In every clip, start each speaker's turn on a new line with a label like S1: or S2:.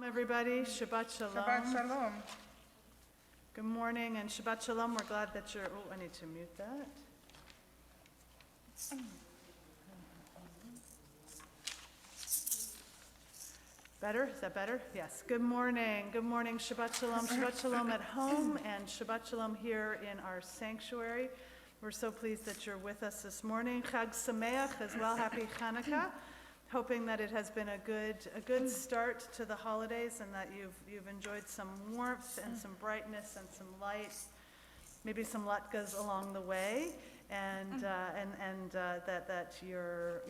S1: Everybody, Shabbat Shalom.
S2: Shabbat Shalom.
S1: Good morning and Shabbat Shalom. We're glad that you're, I need to mute that. Better? Is that better? Yes. Good morning. Good morning. Shabbat Shalom. Shabbat Shalom at home and Shabbat Shalom here in our sanctuary. We're so pleased that you're with us this morning. Chag Sameach as well. Happy Hanukkah. Hoping that it has been a good start to the holidays and that you've enjoyed some warmth and some brightness and some light, maybe some latkes along the way, and that your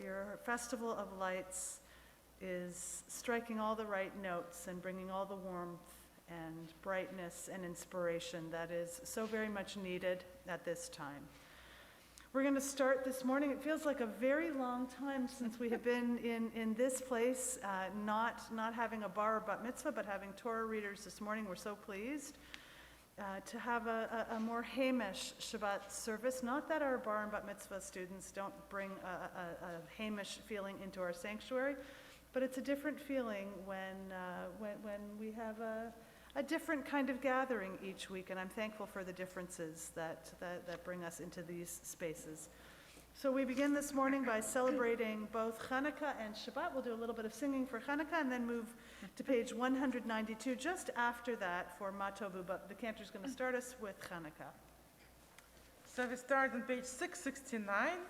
S1: festival of lights is striking all the right notes and bringing all the warmth and brightness and inspiration that is so very much needed at this time. We're going to start this morning. It feels like a very long time since we have been in this place, not having a bar or bat mitzvah, but having Torah readers this morning. We're so pleased to have a more Hamish Shabbat service. Not that our bar and bat mitzvah students don't bring a Hamish feeling into our sanctuary, but it's a different feeling when we have a different kind of gathering each week, and I'm thankful for the differences that bring us into these spaces. So we begin this morning by celebrating both Hanukkah and Shabbat. We'll do a little bit of singing for Hanukkah and then move to page 192 just after that for Matovu, but the cantor's going to start us with Hanukkah.
S2: So we start on page 669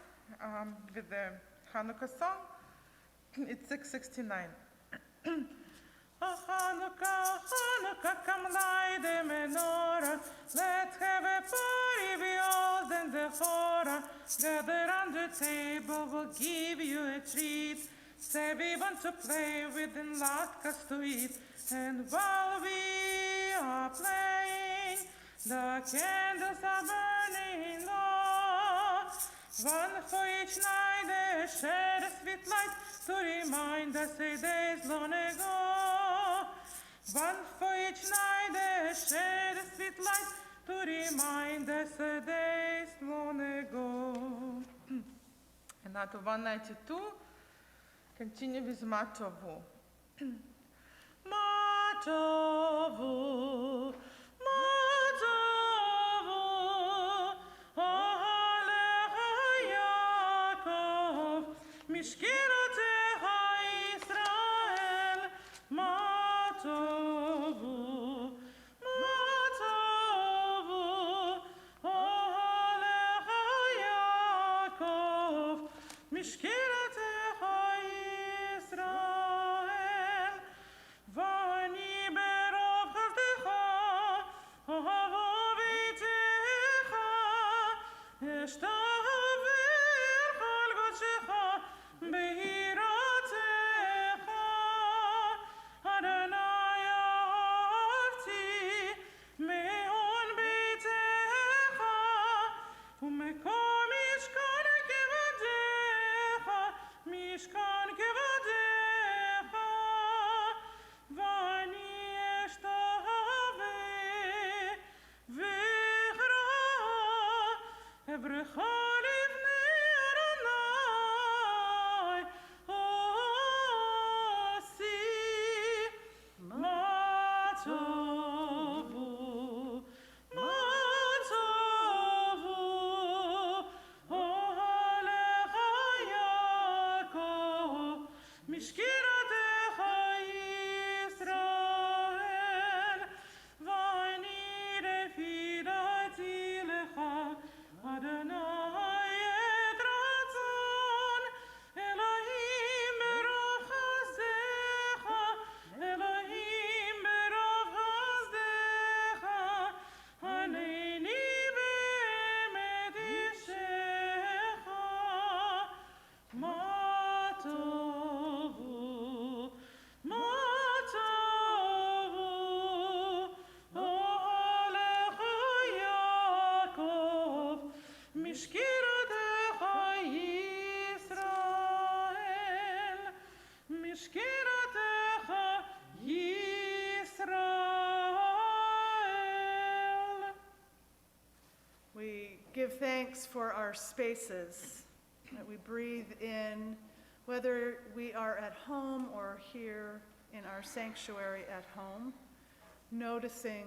S2: with the Hanukkah song. It's 669. Hanukkah, Hanukkah, come light the menorah. Let's have a party, we all and the Torah. Gather on the table, we'll give you a treat. Say we want to play with the latkes to eat. And while we are playing, the candles are burning low. One for each night, they share a sweet light to remind us a days long ago. One for each night, they share a sweet light to remind us a days long ago. And now to 192, continue with Matovu. Matovu, Matovu, Alecha Yaakov, Mishkirotecha Israel, Matovu, Matovu, Alecha Yaakov, Mishkirotecha Israel, Vani berov chavdecha, ohavo v'itecha, eshtaver chol godshecha, be'iratecha, Adonai ahavti, me'on beitecha, u'mekom mishkan kevadecha, mishkan kevadecha, vani eshtave, v'chra, evrecha livnei Adonai, osi, Matovu, Matovu, Alecha Yaakov, Mishkirotecha Yisrael, Vani refidati lecha, Adonai et ratzon, Elohim berov chazdecha, Elohim berov chazdecha, Haneni be'emet yishecha, Matovu, Matovu, Alecha Yaakov, Mishkirotecha Yisrael, Mishkirotecha Yisrael.
S1: We give thanks for our spaces that we breathe in, whether we are at home or here in our sanctuary at home, noticing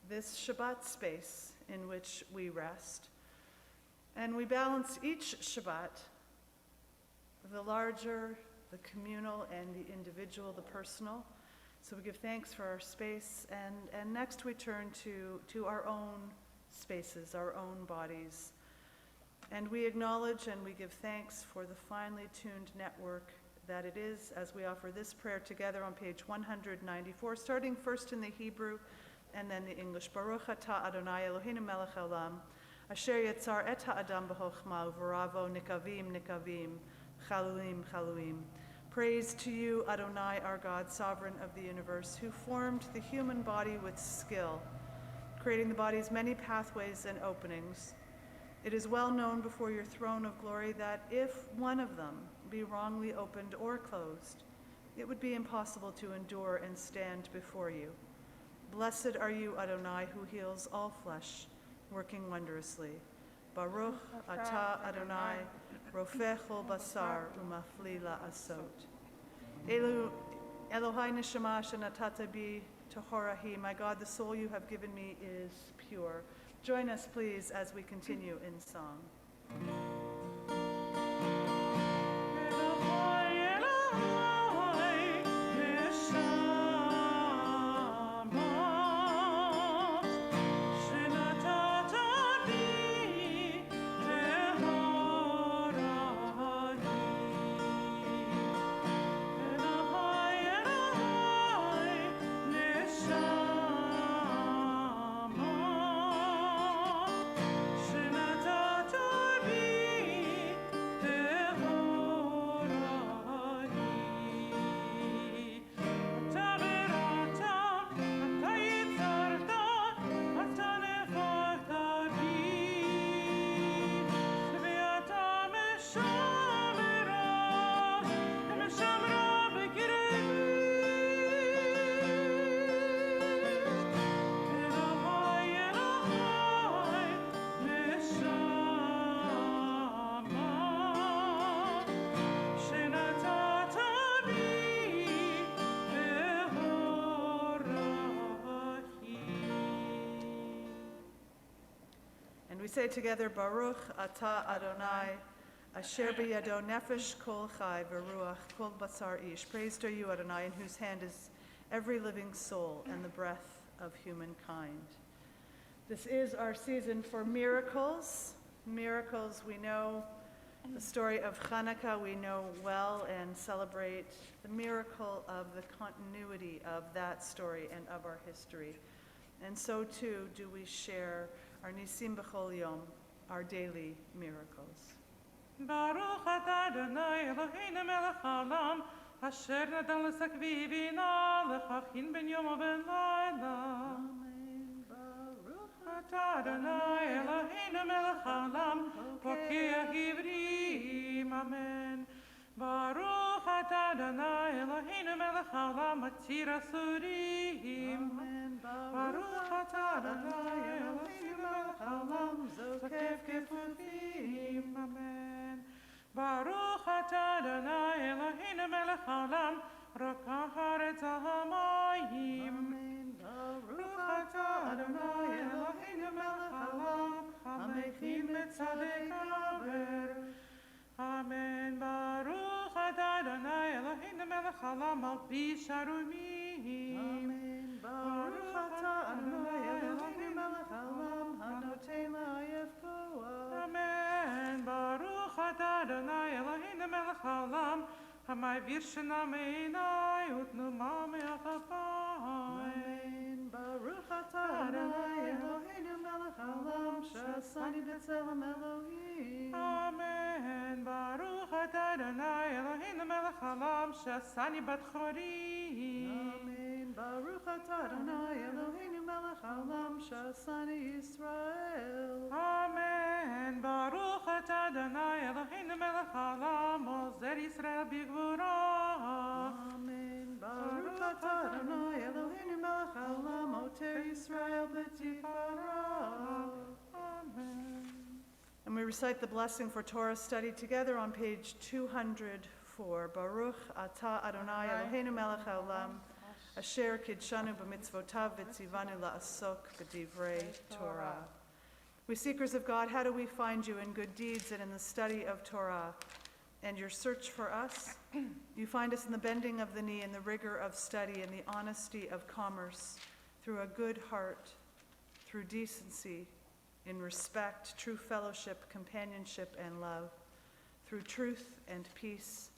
S1: this Shabbat space in which we rest. And we balance each Shabbat, the larger, the communal, and the individual, the personal. So we give thanks for our space, and next we turn to our own spaces, our own bodies. And we acknowledge and we give thanks for the finely tuned network that it is as we offer this prayer together on page 194, starting first in the Hebrew and then the English. Baruch atah Adonai Eloheinu melech haolam, asher yetzar et ha'adam b'chokhmah u'v'ravo nikavim nikavim, chaluim chaluim. Praise to you, Adonai, our God, sovereign of the universe, who formed the human body with skill, creating the body's many pathways and openings. It is well known before your throne of glory that if one of them be wrongly opened or closed, it would be impossible to endure and stand before you. Blessed are you, Adonai, who heals all flesh, working wondrously. Baruch atah Adonai, rofeh kol basar umafli la'asot. Elohai neshama shenatata bi tohorahi. My God, the soul you have given me is pure. Join us, please, as we continue in song. We say together, Baruch atah Adonai, asher b'yado nefesh kol chai v'ruach kol basar ish. Praised are you, Adonai, in whose hand is every living soul and the breath of humankind. This is our season for miracles. Miracles, we know the story of Hanukkah, we know well and celebrate the miracle of the continuity of that story and of our history. And so too do we share our Nisim B'chol Yom, our daily miracles.
S2: Baruch atah Adonai Eloheinu melech haolam, asher natan l'sakvi bina l'chachin ben yom u'ben layla.
S1: Amen. Baruch
S2: atah Adonai Eloheinu melech haolam, pokeach ivrim. Amen. Baruch atah Adonai Eloheinu melech haolam, atzir asurim.
S1: Amen.
S2: Baruch atah Adonai Eloheinu melech haolam, zokef kefufim. Amen. Baruch atah Adonai Eloheinu melech haolam, rokach haaretz hamayim.
S1: Amen. Baruch atah Adonai Eloheinu melech haolam, hamechim et tzadek haver.
S2: Amen. Baruch atah Adonai Eloheinu melech haolam, al pi sharumim.
S1: Amen. Baruch atah Adonai Eloheinu melech haolam, hanoten la'ayef koach.
S2: Amen. Baruch atah Adonai Eloheinu melech haolam, hama'avir shana me'inai utnuma me'achapai.
S1: Amen. Baruch atah Adonai Eloheinu melech haolam, shasani b'tzelem Elohim.
S2: Amen. Baruch atah Adonai Eloheinu melech haolam, shasani bat chorim.
S1: Amen. Baruch atah Adonai Eloheinu melech haolam, shasani Yisrael.
S2: Amen. Baruch atah Adonai Eloheinu melech haolam, ozer Yisrael b'gvura.
S1: Amen. Baruch atah Adonai Eloheinu melech haolam, oter Yisrael b'tifara.
S2: Amen.
S1: And we recite the blessing for Torah study together on page 204. 4. Baruch atah Adonai Eloheinu melech haolam, asher kidshanu b'mitzvotav v'tzivanu la'asok b'divrei Torah. We seekers of God, how do we find you in good deeds and in the study of Torah? And your search for us? You find us in the bending of the knee, in the rigor of study, in the honesty of commerce, through a good heart, through decency, in respect, true fellowship, companionship, and love, through truth and peace,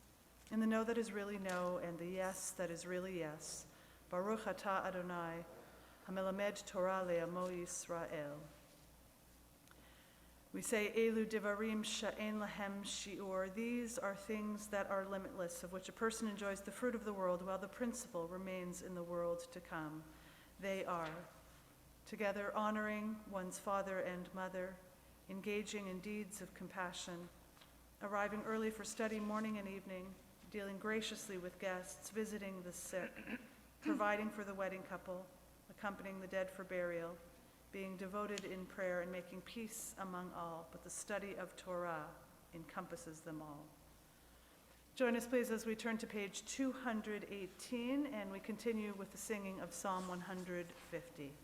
S1: in the no that is really no, and the yes that is really yes. Baruch atah Adonai, hamelamed Torah le'amo Yisrael. We say, Elu divarim sha'en lahem shi'ur. These are things that are limitless, of which a person enjoys the fruit of the world, while the principle remains in the world to come. They are, together honoring one's father and mother, engaging in deeds of compassion, arriving early for study morning and evening, dealing graciously with guests, visiting the sick, providing for the wedding couple, accompanying the dead for burial, being devoted in prayer and making peace among all, but the study of Torah encompasses them all. Join us, please, as we turn to page 218, and we continue with the singing of Psalm 150.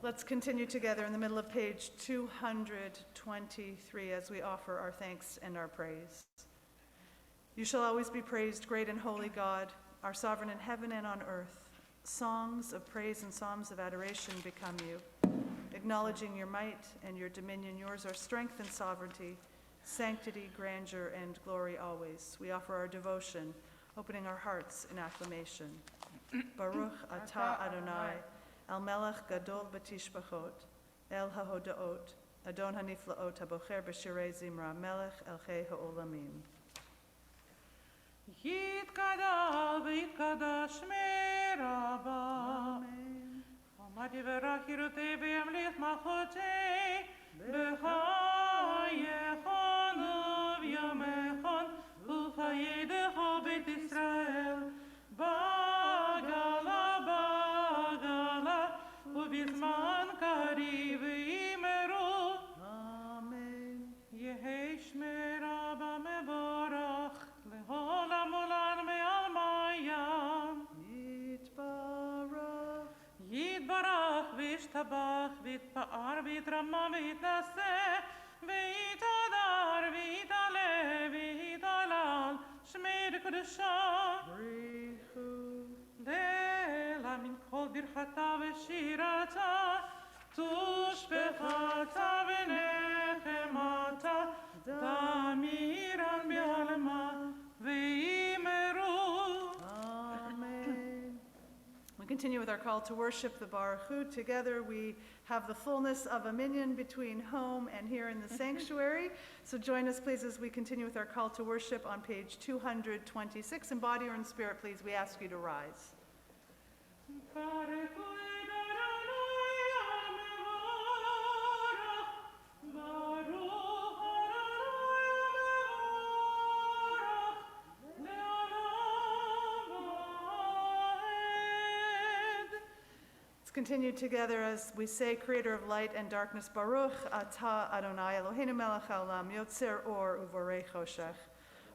S1: Let's continue together in the middle of page 223 as we offer our thanks and our praise. You shall always be praised, great and holy God, our sovereign in heaven and on earth. Songs of praise and psalms of adoration become you. Acknowledging your might and your dominion, yours are strength and sovereignty, sanctity, grandeur, and glory always. We offer our devotion, opening our hearts in acclamation. Baruch atah Adonai, El Melech Gadol B'Tishbachot, El HaHodaot, Adon HaNiflaot HaBocher B'Shirei Zimra, Melech Elchei HaOlamim.
S2: Yitkadal v'yitkadash Shmei Rabba.
S1: Amen.
S2: Amad yivarach Yirutei v'yamlich malchotei, b'chayechon u'v'yamechon, u'chayedecho Beit Yisrael, bagala ובזמן קריב ימרו.
S1: Amen.
S2: יהי שמי רבה מבורך, לעולם עולם מעל מים.
S1: Yitbarach.
S2: יתברך וישתבח ויתפאר ויתרמה ויתנשא ויתהדר ויתעלה ויתהלל שמי לקדושה.
S1: Brichu.
S2: Dela min kol birchata v'shirata, tushbechata v'nechemata, damiran b'alma v'imeru.
S1: Amen. We continue with our call to worship the Baruch Hu. Together we have the fullness of a minyan between home and here in the sanctuary. So join us, please, as we continue with our call to worship on page 226. In body or in spirit, please, we ask you to rise. Let's continue together as we say, Creator of light and darkness, Baruch atah Adonai Eloheinu melech haolam, yotzer or uvorei choshech,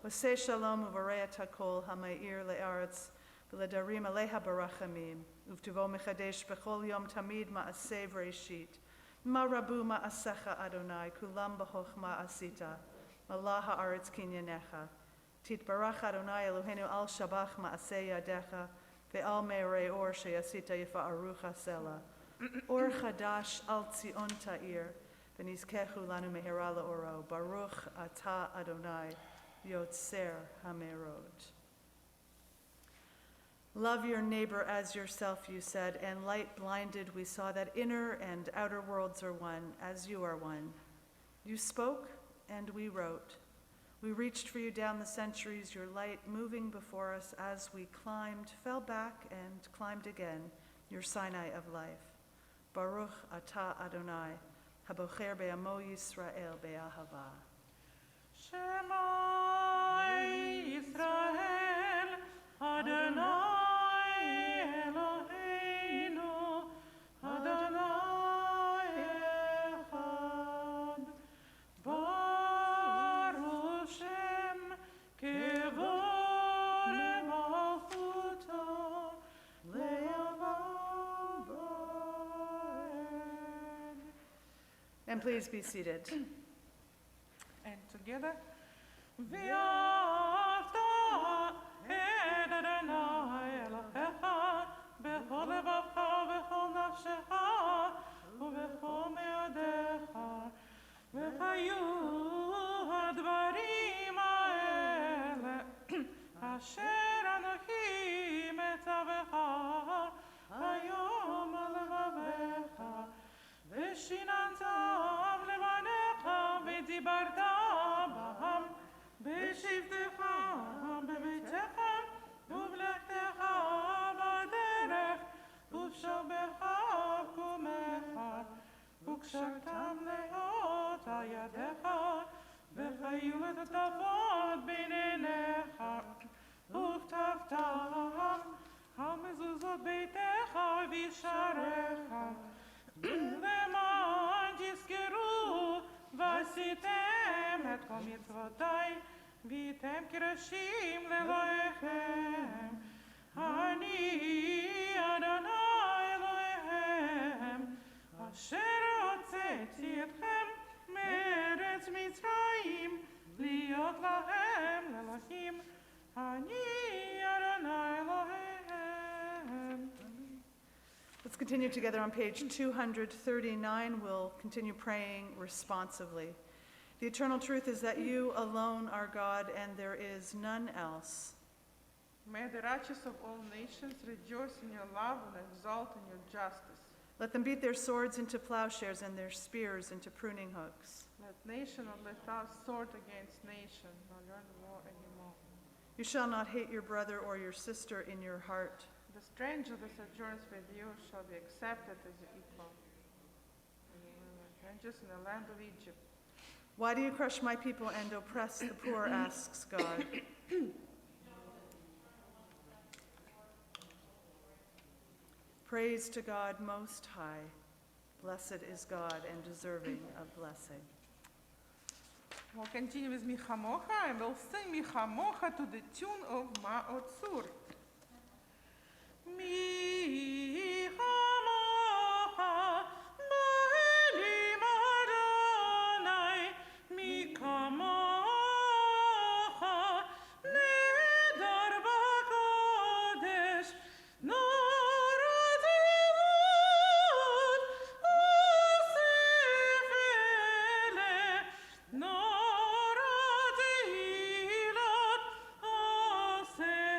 S1: oseh shalom uvorei hakol, hameir le'aretz, v'ledarim aleha barachamim. Uvtuvo mechadesh bechol yom tamid ma'aseh v'reshit. Ma rabu ma'asecha Adonai, kulam b'chochma asita. Malah ha'aretz kinyanecha. Titbarach Adonai Eloheinu al shabach ma'aseh yadecha. Ve'al me'orei or she'asita yifa'arucha sela. Or chadash al tzion ta'ir. V'nizkechu lanu mehira la'oro. Baruch ata Adonai yotzer hamerod. Love your neighbor as yourself, you said, and light blinded, we saw that inner and outer worlds are one, as you are one. You spoke, and we wrote. We reached for you down the centuries, your light moving before us as we climbed, fell back, and climbed again, your Sinai of life. Baruch atah Adonai, habocher be'amo Yisrael be'ahava.
S2: Shema Yisrael, Adonai Eloheinu, Adonai Echad. Baruch Shem Kevod Malchuto Le'olam Va'ed.
S1: And please be seated.
S2: And together, V'yavta et Adonai Elohecha b'chol levacha v'chol nafshecha u'b'chol me'odecha v'chayu hadvarim ha'ele asher anochi metzavecha hayom al levavecha v'shinantam levanecha v'dibarta b'ham בשבתך בביתך ובלכתך בדרך ובשוכבך ובקומך וקשרתם לאות על ידיך וחיו את הטובות בין עיניך וכתבתם על מזוזות ביתך וישעריך למען תזכרו ועשיתם את כל מצוותיי והייתם קדושים לאלוהיכם. אני אדוני אלוהיכם אשר הוצאתי אתכם מארץ מצרים להיות להם לאלוהים. אני אדוני אלוהיכם.
S1: Let's continue together on page 239. We'll continue praying responsively. The eternal truth is that you alone are God and there is none else.
S2: May the righteous of all nations rejoice in your love and exult in your justice.
S1: Let them beat their swords into plowshares and their spears into pruning hooks.
S2: Let nation not let out sword against nation, nor learn war anymore.
S1: You shall not hate your brother or your sister in your heart.
S2: The stranger that sojourns with you shall be accepted as your equal. Strangers in the land of Egypt.
S1: Why do you crush my people and oppress the poor, asks God. Praise to God Most High. Blessed is God and deserving of blessing.
S2: We'll continue with Michamocha and we'll sing Michamocha to the tune of Ma'otzur. Michamocha, Ba'elim Adonai, Michamocha, Nedar ba'kodesh, Norativot, Osefele, Noratilot, Osefele.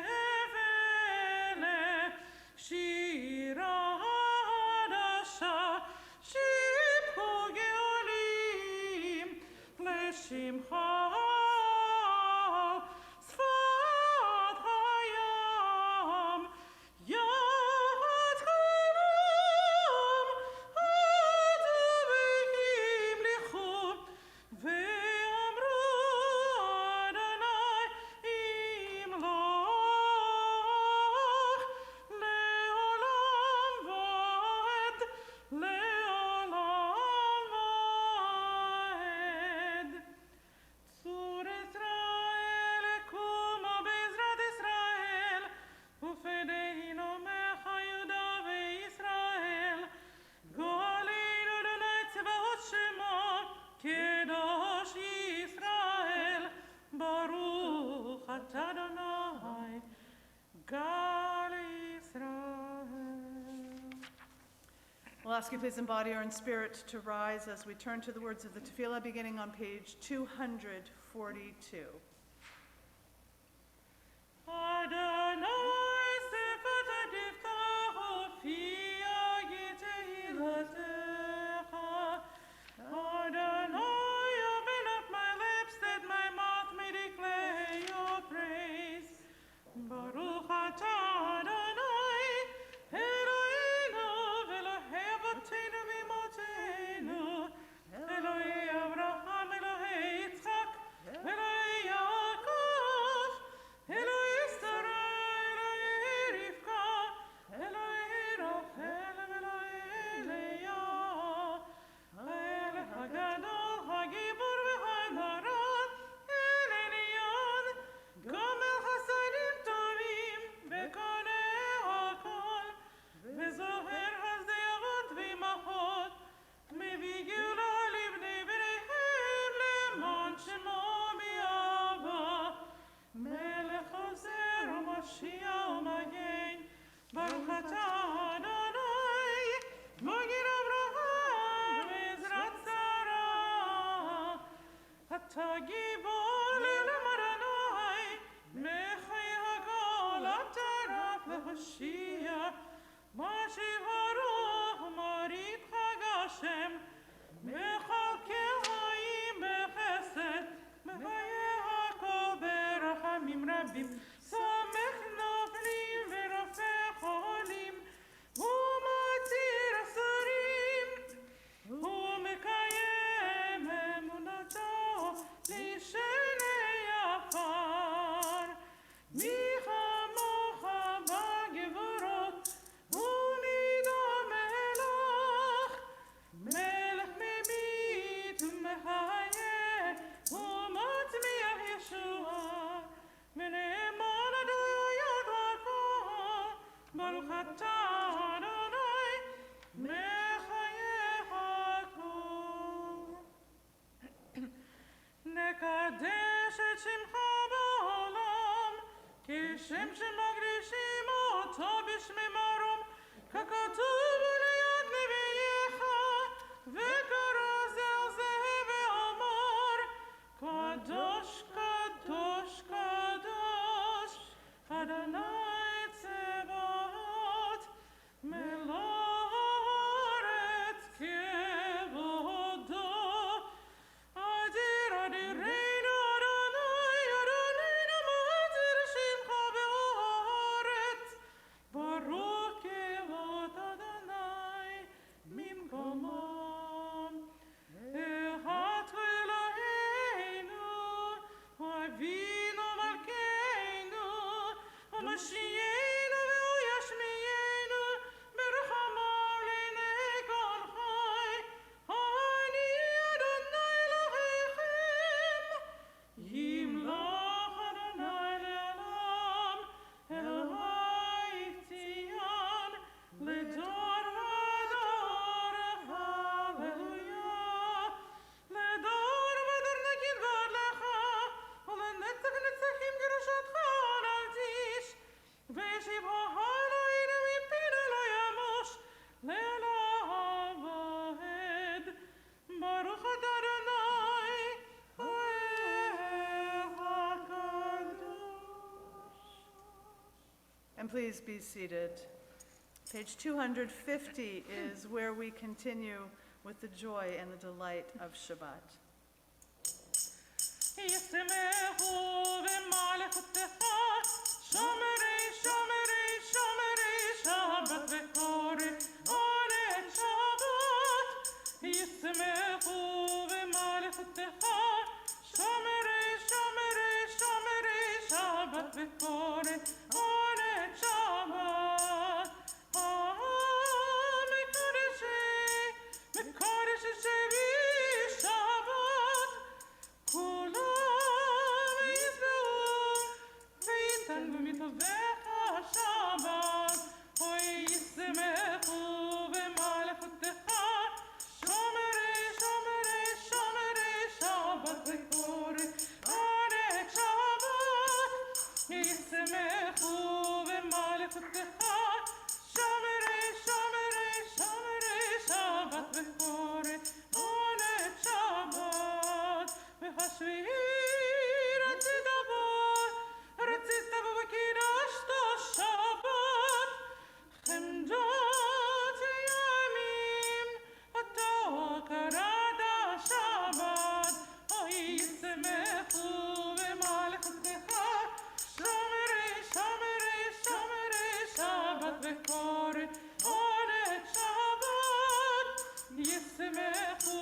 S1: We'll ask you please in body or in spirit to rise as we turn to the words of the tefillah beginning on page 242.
S2: Adonai sefat adiftahu fia yitehilatecha. Adonai, open up my lips that my mouth may declare your praise. Baruch atah Adonai, Eloheinu v'Elohei avotenu v'imotenu, Elohei Avraham, Elohei Yitzchak, Elohei Yaakov, Elohei Sarah, Elohei Rivka, Elohei Rachel, Elohei Leah, El Hagadol, Hagibor v'Hanaran, El Elyon, Gomel Chasadim Tovim, Bekonei Hakol, Bezoher Hasdeyavot v'Imachot, Mevi Geulah libnei bneihem leman shemo mi'ava, Melech Ozer u'Mashiach u'Magen, Baruch atah Adonai, Magid Avraham, Ezrat Sarah, Ata Gibor le'olam Adonai, Mechai Hakol, Ata Raf le'Hoshia, Mashiv Haruch, Marit Chag Hashem, Mechalkei Hayim bechesed, Mechayeh Hakol berachamim rabim, Samech noflim v'rafeh cholim, U'matir asarim, U'mekayem emunato l'shenei afar. Mi chamocha b'gevorot, u'mido melech, melech memit u'mechayeh, u'matmiach Yeshua, v'ne'eman adoyot hakol, Baruch atah Adonai, mechayeh hakol. נקדש את שמך בעולם, כשם שמקדישים אותו בשמי מרום, ככתוב ליד נביאך, וקרא זה על זה ואמר, קדוש, קדוש, קדוש, אדוני צבאות, מלוא הארץ כבודו. Adir Adirenu Adonai, Adonai Matir Shimcha be'aretz, Baruch Kevod Adonai mimkomam. Echat Eloheinu, Avinu Malkeinu, U'Mashiachenu ve'Uyashmienu, Berachamav l'nei kol chai. Ani Adonai Elohechem, Yimloch Adonai le'olam, Elohai Tzion, Ledor vador, Hallelujah. Ledor vador nagid v'ad lecha, u'lenetzach netzachim gerushatcha naltish, v'yeshivcha Eloheinu mipinu lo yamush, le'olam va'ed. Baruch atah Adonai, Oel HaKadosh.
S1: And please be seated. Page 250 is where we continue with the joy and the delight of Shabbat.
S2: ישמחו במלכותך, שומרי, שומרי, שומרי שבת וקורא עונג שבת. ישמחו במלכותך, שומרי, שומרי, שומרי שבת וקורא עונג שבת. מקודשי שבי שבת, כולם ישמעו ויתעלמו מטובך שבת. אוי ישמחו במלכותך, שומרי, שומרי, שומרי שבת וקורא עונג שבת. השביעי רצית בו וקידשת שבת חמדות ימים אתה קראת שבת אוי ישמחו במלכותך שומרי שבת וקורא עונג שבת ישמחו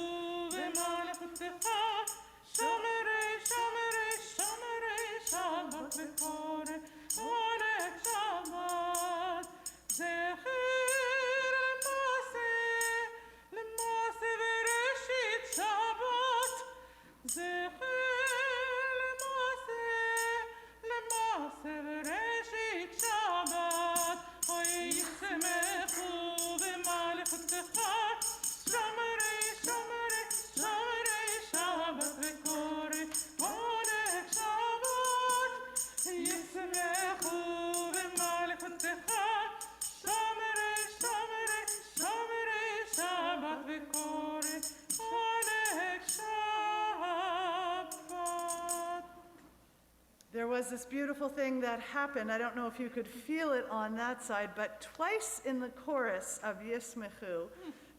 S2: במלכותך שומרי שבת וקורא עונג שבת זכר למעשה בראשית שבת זכר למעשה בראשית שבת אוי ישמחו במלכותך שומרי שבת וקורא עונג שבת ישמחו במלכותך שומרי שבת וקורא עונג שבת.
S1: There was this beautiful thing that happened. I don't know if you could feel it on that side, but twice in the chorus of Yismechu,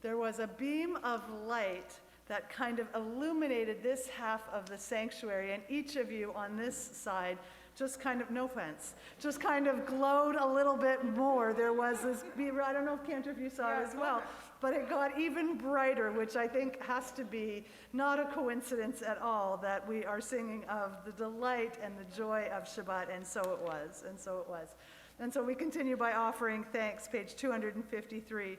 S1: there was a beam of light that kind of illuminated this half of the sanctuary, and each of you on this side just kind of, no offense, just kind of glowed a little bit more. There was this beam, I don't know, Cantor, if you saw it as well, but it got even brighter, which I think has to be not a coincidence at all that we are singing of the delight and the joy of Shabbat, and so it was, and so it was. And so we continue by offering thanks, page 253.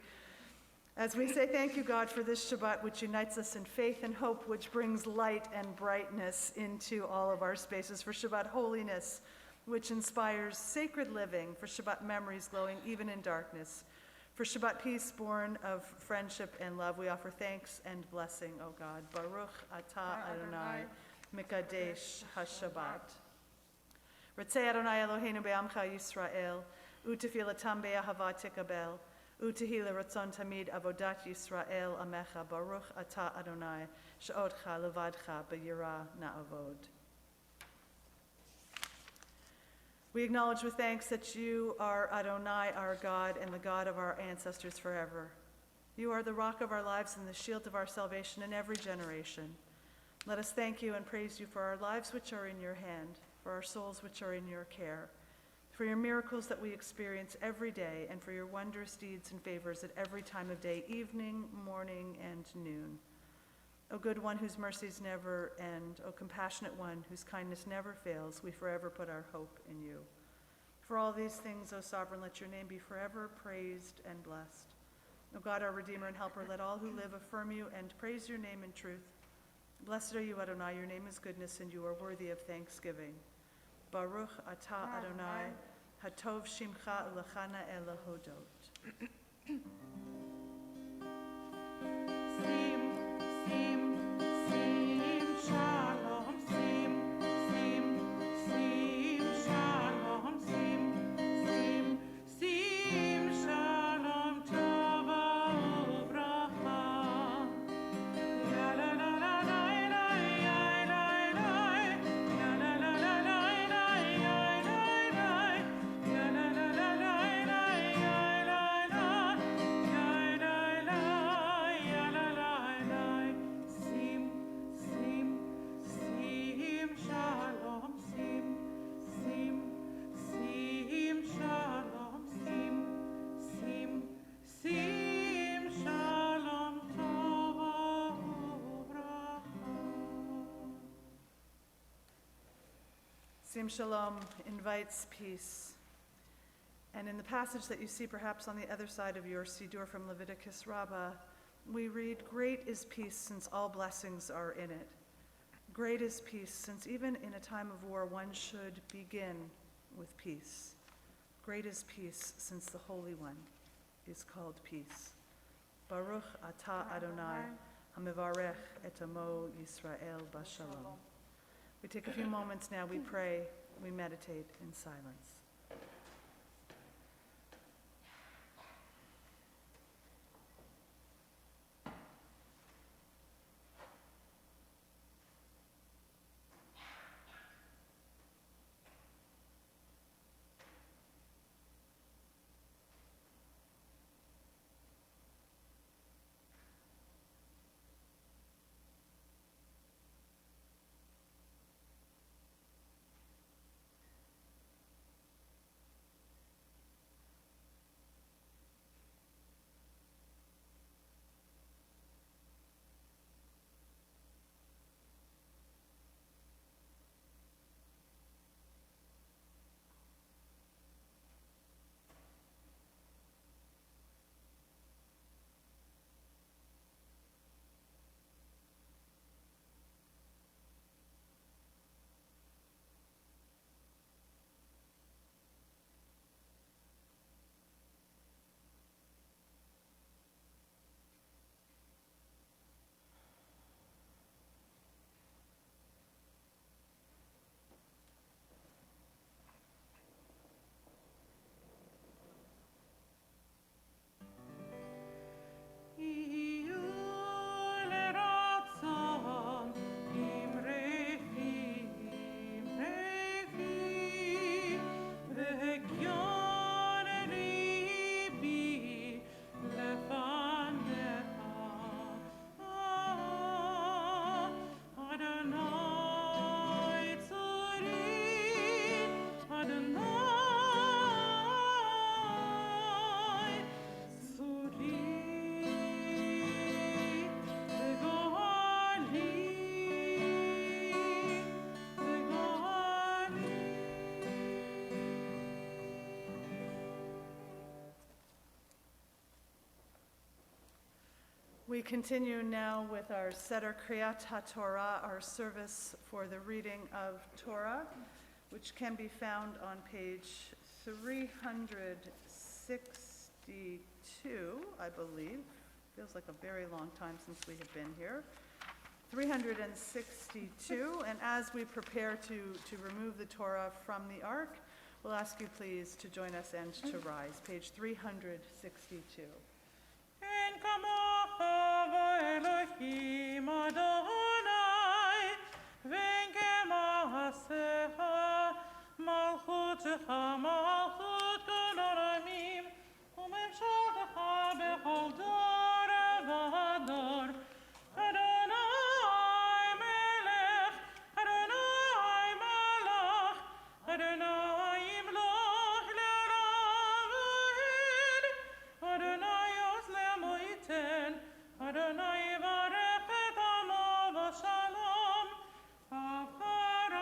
S1: As we say thank you, God, for this Shabbat, which unites us in faith and hope, which brings light and brightness into all of our spaces, for Shabbat holiness, which inspires sacred living, for Shabbat memories glowing even in darkness, for Shabbat peace born of friendship and love, we offer thanks and blessing, O God. Baruch atah Adonai, Mikadesh HaShabbat. Ratzei Adonai Eloheinu be'amcha Yisrael, u'tefilatam be'ahava tikabel, Utehila ratzon tamid avodat Yisrael amecha baruch ata Adonai she'odcha levadcha b'yira na'avod. We acknowledge with thanks that you are Adonai, our God, and the God of our ancestors forever. You are the rock of our lives and the shield of our salvation in every generation. Let us thank you and praise you for our lives which are in your hand, for our souls which are in your care, for your miracles that we experience every day, and for your wondrous deeds and favors at every time of day, evening, morning, and noon. O good one whose mercies never end, O compassionate one whose kindness never fails, we forever put our hope in you. For all these things, O sovereign, let your name be forever praised and blessed. O God, our Redeemer and Helper, let all who live affirm you and praise your name in truth. Blessed are you, Adonai, your name is goodness, and you are worthy of thanksgiving. Baruch atah Adonai, hatov shimcha ulachana elahodot.
S2: Sim, shalom, sim, shalom, sim, shalom, tova uvracha. La la la la la la la la la la la la la la
S1: Sim Shalom invites peace. And in the passage that you see perhaps on the other side of your Siddur from Leviticus Rabbah, we read, "Great is peace, since all blessings are in it. Great is peace, since even in a time of war one should begin with peace. Great is peace, since the Holy One is called peace. Baruch atah Adonai, hamivarech et amo Yisrael bashalom." We take a few moments now, we pray, we meditate in silence. We continue now with our Seder Kriyat HaTorah, our service for the reading of Torah, which can be found on page 362, I believe. Feels like a very long time since we have been here. 362, and as we prepare to remove the Torah from the ark, we'll ask you please to join us and to rise. Page 362.
S2: En kamocha Elohim Adonai, venke maasecha, malchutecha malchut kol olamim, umemshaltecha bechol dor v'dor. Adonai melech, Adonai malach, Adonai imloch le'olam v'ed, Adonai yos le'moiten, Adonai yivarech et amo b'shalom,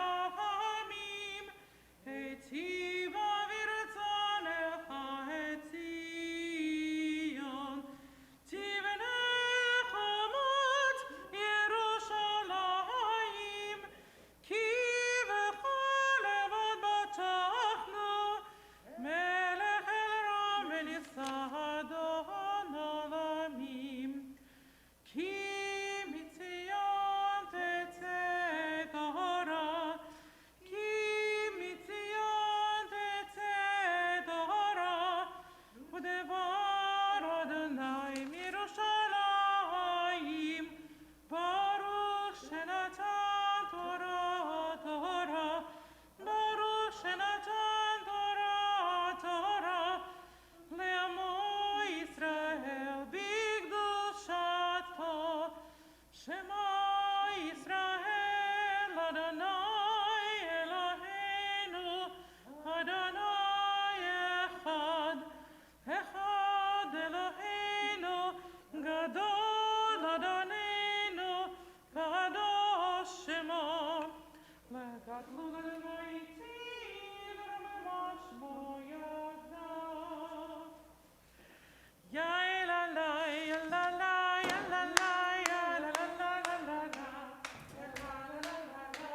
S2: v'rahamim, eitiva v'irtzonecha et Zion, tivnech amot Yerushalayim, ki v'chol levad batachnu, melech el ram v'nisad olamim, ki mitzion tetzeh Torah, ki mitzion tetzeh Torah, u'devar Adonai miRushalayim, Baruch shenatan Torah Torah, Baruch shenatan Torah Torah, le'amo Yisrael b'kdushato, Shema Yisrael Adonai Eloheinu, Adonai echad, echad Eloheinu, gadol Adonenu, kadosh Shemo, le'gadlu le'moitim, le'mamash bo yadav. Ya la la, ya la la, ya la la, ya la la la la la la. Ya la la la la la.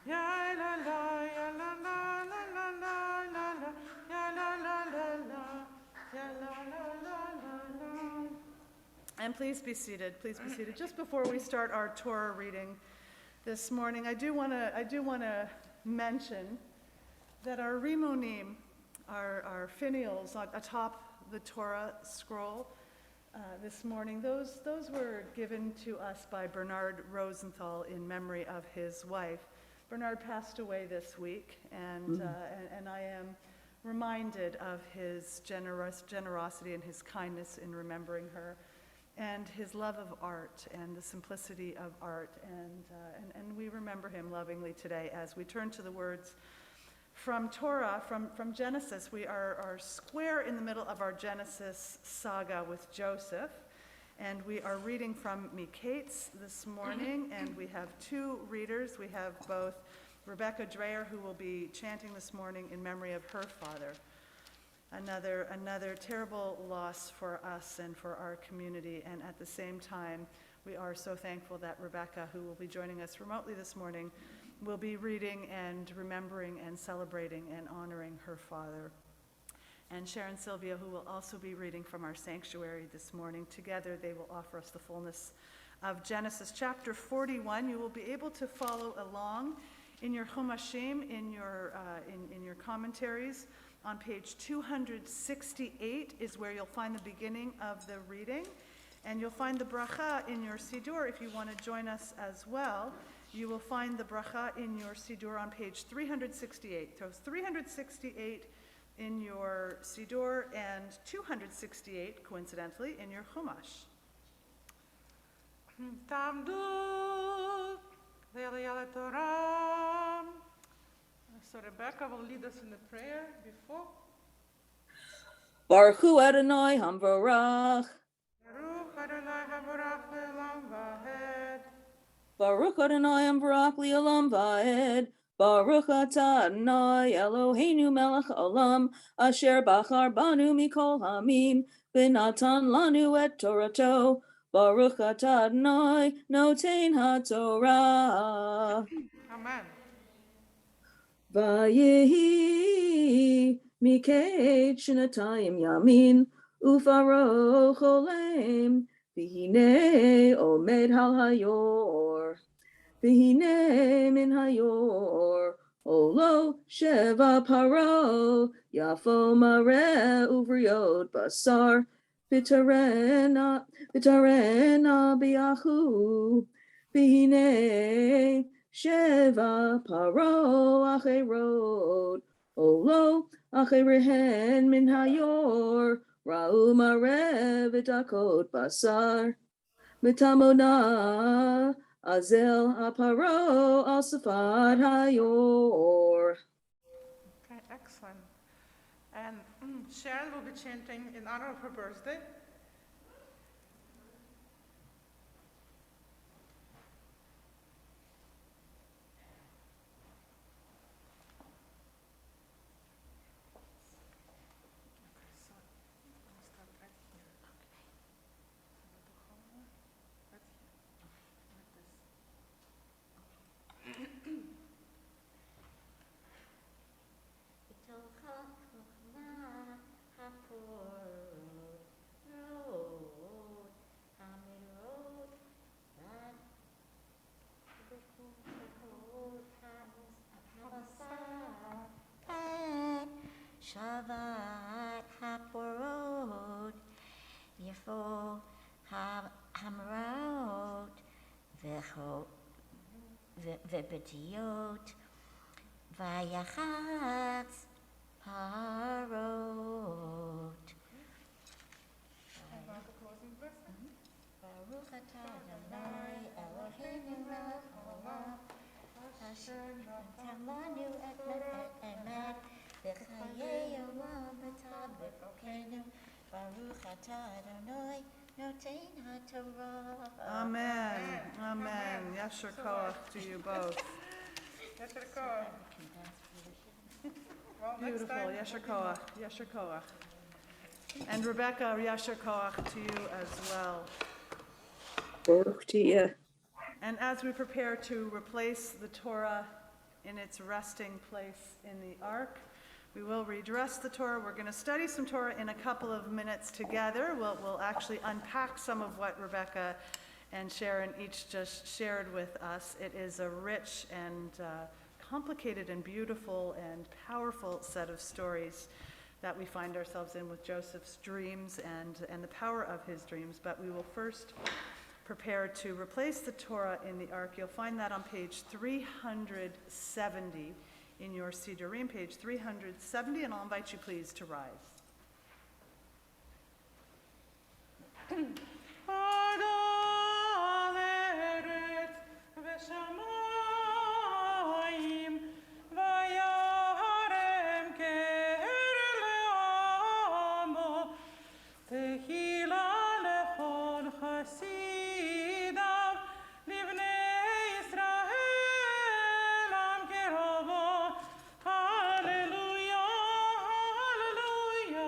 S2: Ya la la, ya la la, ya la la la la la. Ya la la la la. Ya la la la la la la. Ya
S1: And please be seated. Please be seated. Just before we start our Torah reading this morning, I do want to mention that our rimonim, our finials atop the Torah scroll this morning, those were given to us by Bernard Rosenthal in memory of his wife. Bernard passed away this week, and I am reminded of his generosity and his kindness in remembering her, and his love of art and the simplicity of art, and we remember him lovingly today as we turn to the words from Torah, from Genesis. We are square in the middle of our Genesis saga with Joseph, and we are reading from Miketz this morning, and we have two readers. We have both Rebecca Dreyer, who will be chanting this morning in memory of her father. Another terrible loss for us and for our community, and at the same time, we are so thankful that Rebecca, who will be joining us remotely this morning, will be reading and remembering and celebrating and honoring her father. And Sharon Sylvia, who will also be reading from our sanctuary this morning. Together, they will offer us the fullness of Genesis chapter 41. You will be able to follow along in your Chumashim, in your commentaries. On page 268 is where you'll find the beginning of the reading. And you'll find the bracha in your Siddur if you want to join us as well. You will find the bracha in your Siddur on page 368. So 368 in your Siddur and 268, coincidentally, in your Chumash.
S2: Tamdu, Le'el Torah. So Rebecca will lead us in the prayer before.
S3: Baruch Hu Adonai Hamvarach.
S2: Baruch Adonai Habarach Le'olam Vahed.
S3: Baruch Adonai Hamvarach Le'olam Vaed. Baruch Atah Adonai Eloheinu Melech Olam Asher Bachar Banu Mikol Hamim V'natan Lanu Et Torato. Baruch Atah Adonai Notein HaTorah.
S2: Amen.
S3: Vayehi Miketz Shnatayim Yamin Ufaro Cholem V'hine Omed Hal Hayor V'hine Min Hayor Olo Sheva Paro Yafo Mare Uvriot Basar V'tarena Biachu V'hine Sheva Paro Acherod Olo Acherehen Min Hayor Ra'u Mare V'dakot Basar Mitamona Azel Aparo Al Safad Hayor.
S2: Okay, excellent. And Sharon will be chanting in honor of her birthday.
S4: Shabbat haporot, yefo hamraot, v'betiot, vayachatz parot. Baruch atah Adonai Eloheinu melech haolam, asher natan lanu et emet. B'chayei olam b'tad v'chokenu, Baruch atah Adonai notein haTorah.
S1: Amen. Amen. Yasher koach to you both.
S2: Yasher koach. Well, next
S1: Beautiful.
S2: time.
S1: Yasher koach. Yasher koach. And Rebecca, Yasher koach to you as well.
S3: Baruch to you.
S1: And as we prepare to replace the Torah in its resting place in the ark, we will redress the Torah. We're going to study some Torah in a couple of minutes together. We'll actually unpack some of what Rebecca and Sharon each just shared with us. It is a rich and complicated and beautiful and powerful set of stories that we find ourselves in with Joseph's dreams and the power of his dreams. But we will first prepare to replace the Torah in the ark. You'll find that on page 370 in your Siddurim, page 370, and I'll invite you please to rise.
S2: Adal eretz v'shamayim, vayarem ke'er le'amo, tehila lechol chasidav, livnei Yisrael am kerovo. Hallelujah, hallelujah.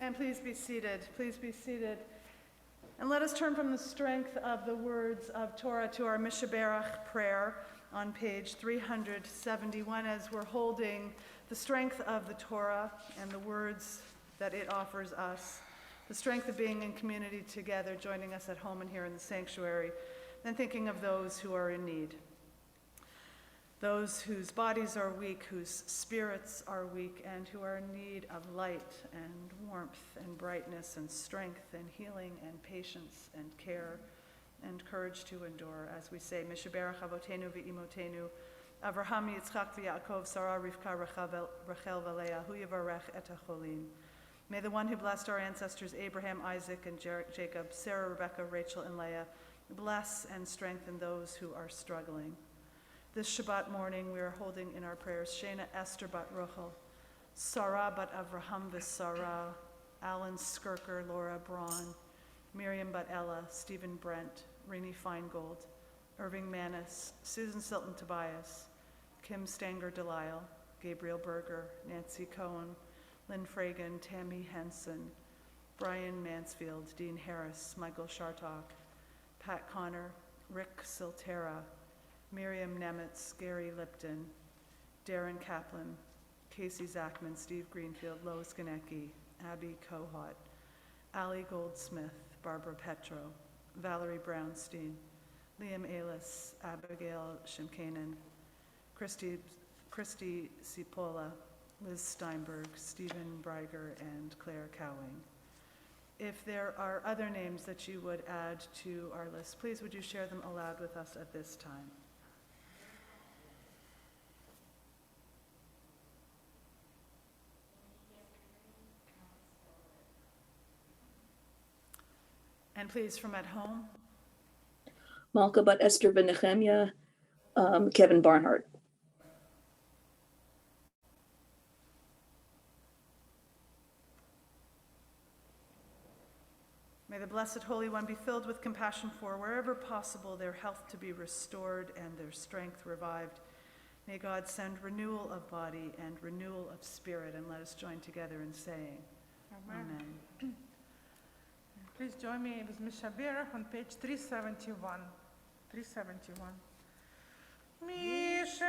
S1: And please be seated. Please be seated. And let us turn from the strength of the words of Torah to our Mishaberach prayer on page 371 as we're holding the strength of the Torah and the words that it offers us, the strength of being in community together, joining us at home and here in the sanctuary, then thinking of those who are in need. Those whose bodies are weak, whose spirits are weak, and who are in need of light and warmth and brightness and strength and healing and patience and care and courage to endure. As we say, Mishaberach Avotenu v'Imotenu, Avraham Yitzchak v'Yaakov, Sarah Rivka Rachel v'Leah, Hu Yivarech et HaCholim. May the one who blessed our ancestors Abraham, Isaac, and Jacob, Sarah, Rebekah, Rachel, and Leah, bless and strengthen those who are struggling. This Shabbat morning, we are holding in our prayers Shena Esther bat Rochel, Sarah bat Avraham v'Sarah, Alan Skirker, Laura Braun, Miriam bat Ella, Stephen Brent, Rini Feingold, Irving Manis, Susan Silton Tobias, Kim Stanger Delisle, Gabriel Berger, Nancy Cohen, Lynn Fragan, Tammy Henson, Brian Mansfield, Dean Harris, Michael Shartok, Pat Connor, Rick Siltera, Miriam Nemitz, Gary Lipton, Darren Kaplan, Casey Zachman, Steve Greenfield, Lois Ganecki, Abby Kohut, Ali Goldsmith, Barbara Petro, Valerie Brownstein, Liam Alis, Abigail Shimkanen, Christy Cipolla, Liz Steinberg, Stephen Breiger, and Claire Cowing. If there are other names that you would add to our list, please would you share them aloud with us at this time? And please, from at home.
S3: Malka bat Esther ben Nehemiah, Kevin Barnhart.
S1: May the Blessed Holy One be filled with compassion for, wherever possible, their health to be restored and their strength revived. May God send renewal of body and renewal of spirit, and let us join together in saying, Amen.
S2: Please join me with Mishaberach on page 371. 371. Mishaberach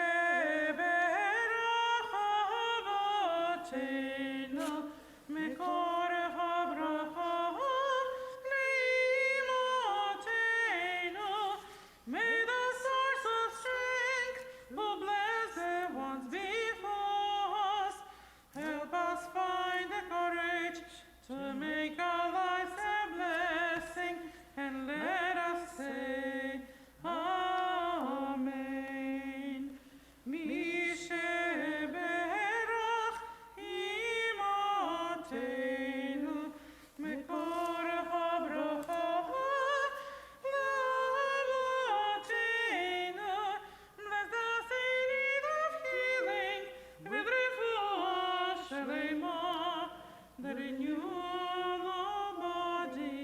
S2: Avotenu Mekor HaBracha Leimotenu. May the source of strength who bless the ones before us help us find the courage to make our lives a blessing, and let us say, Amen. Mishaberach Imotenu Mekor HaBracha Leimotenu. Bless us in need of healing with refuah shlema, the renewal of body,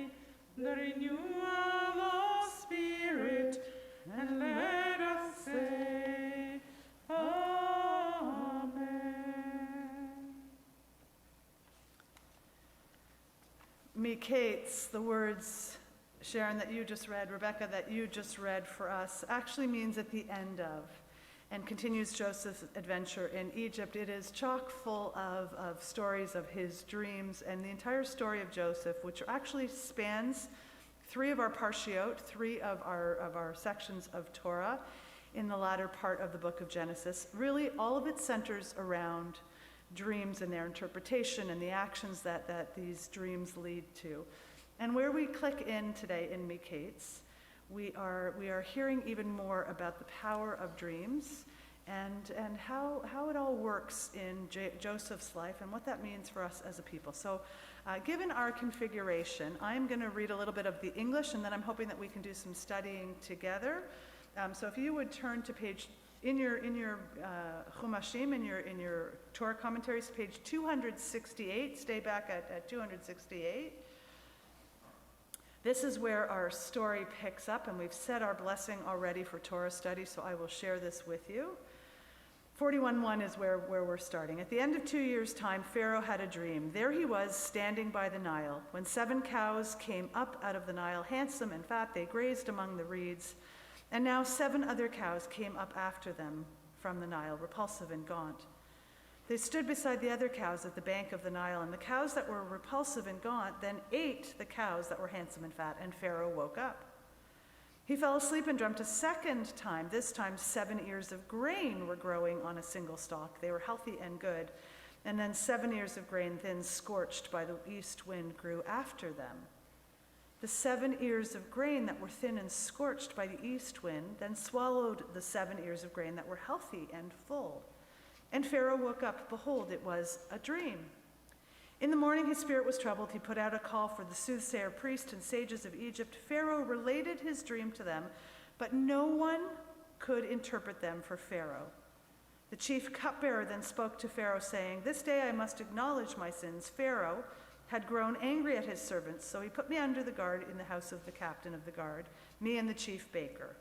S2: the renewal of spirit, and let us say, Amen.
S1: Miketz, the words, Sharon, that you just read, Rebecca, that you just read for us, actually means at the end of, and continues Joseph's adventure in Egypt. It is chock full of stories of his dreams, and the entire story of Joseph, which actually spans three of our parshiot, three of our sections of Torah in the latter part of the book of Genesis. Really, all of it centers around dreams and their interpretation and the actions that these dreams lead to. And where we click in today in Miketz, we are hearing even more about the power of dreams and how it all works in Joseph's life and what that means for us as a people. So given our configuration, I'm going to read a little bit of the English, and then I'm hoping that we can do some studying together. So if you would turn to page, in your Chumashim, in your Torah commentaries, page 268, stay back at 268. This is where our story picks up, and we've said our blessing already for Torah study, so I will share this with you. 41:1 is where we're starting. At the end of 2 years' time, Pharaoh had a dream. There he was, standing by the Nile. When 7 cows came up out of the Nile, handsome and fat, they grazed among the reeds. And now 7 other cows came up after them from the Nile, repulsive and gaunt. They stood beside the other cows at the bank of the Nile, and the cows that were repulsive and gaunt then ate the cows that were handsome and fat, and Pharaoh woke up. He fell asleep and dreamt a second time. This time 7 ears of grain were growing on a single stalk. They were healthy and good. And then 7 ears of grain, thin, scorched by the east wind, grew after them. The 7 ears of grain that were thin and scorched by the east wind then swallowed the 7 ears of grain that were healthy and full. And Pharaoh woke up. Behold, it was a dream. In the morning his spirit was troubled. He put out a call for the soothsayer, priest, and sages of Egypt. Pharaoh related his dream to them, but no one could interpret them for Pharaoh. The chief cupbearer then spoke to Pharaoh, saying, "This day I must acknowledge my sins." Pharaoh had grown angry at his servants, so he put me under the guard in the house of the captain of the guard, me and the chief baker.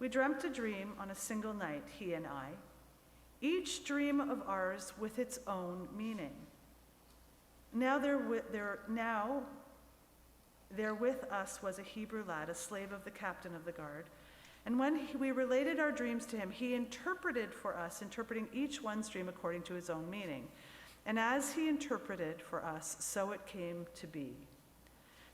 S1: We dreamt a dream on a single night, he and I, each dream of ours with its own meaning. Now there with us was a Hebrew lad, a slave of the captain of the guard. And when we related our dreams to him, he interpreted for us, interpreting each one's dream according to his own meaning. And as he interpreted for us, so it came to be.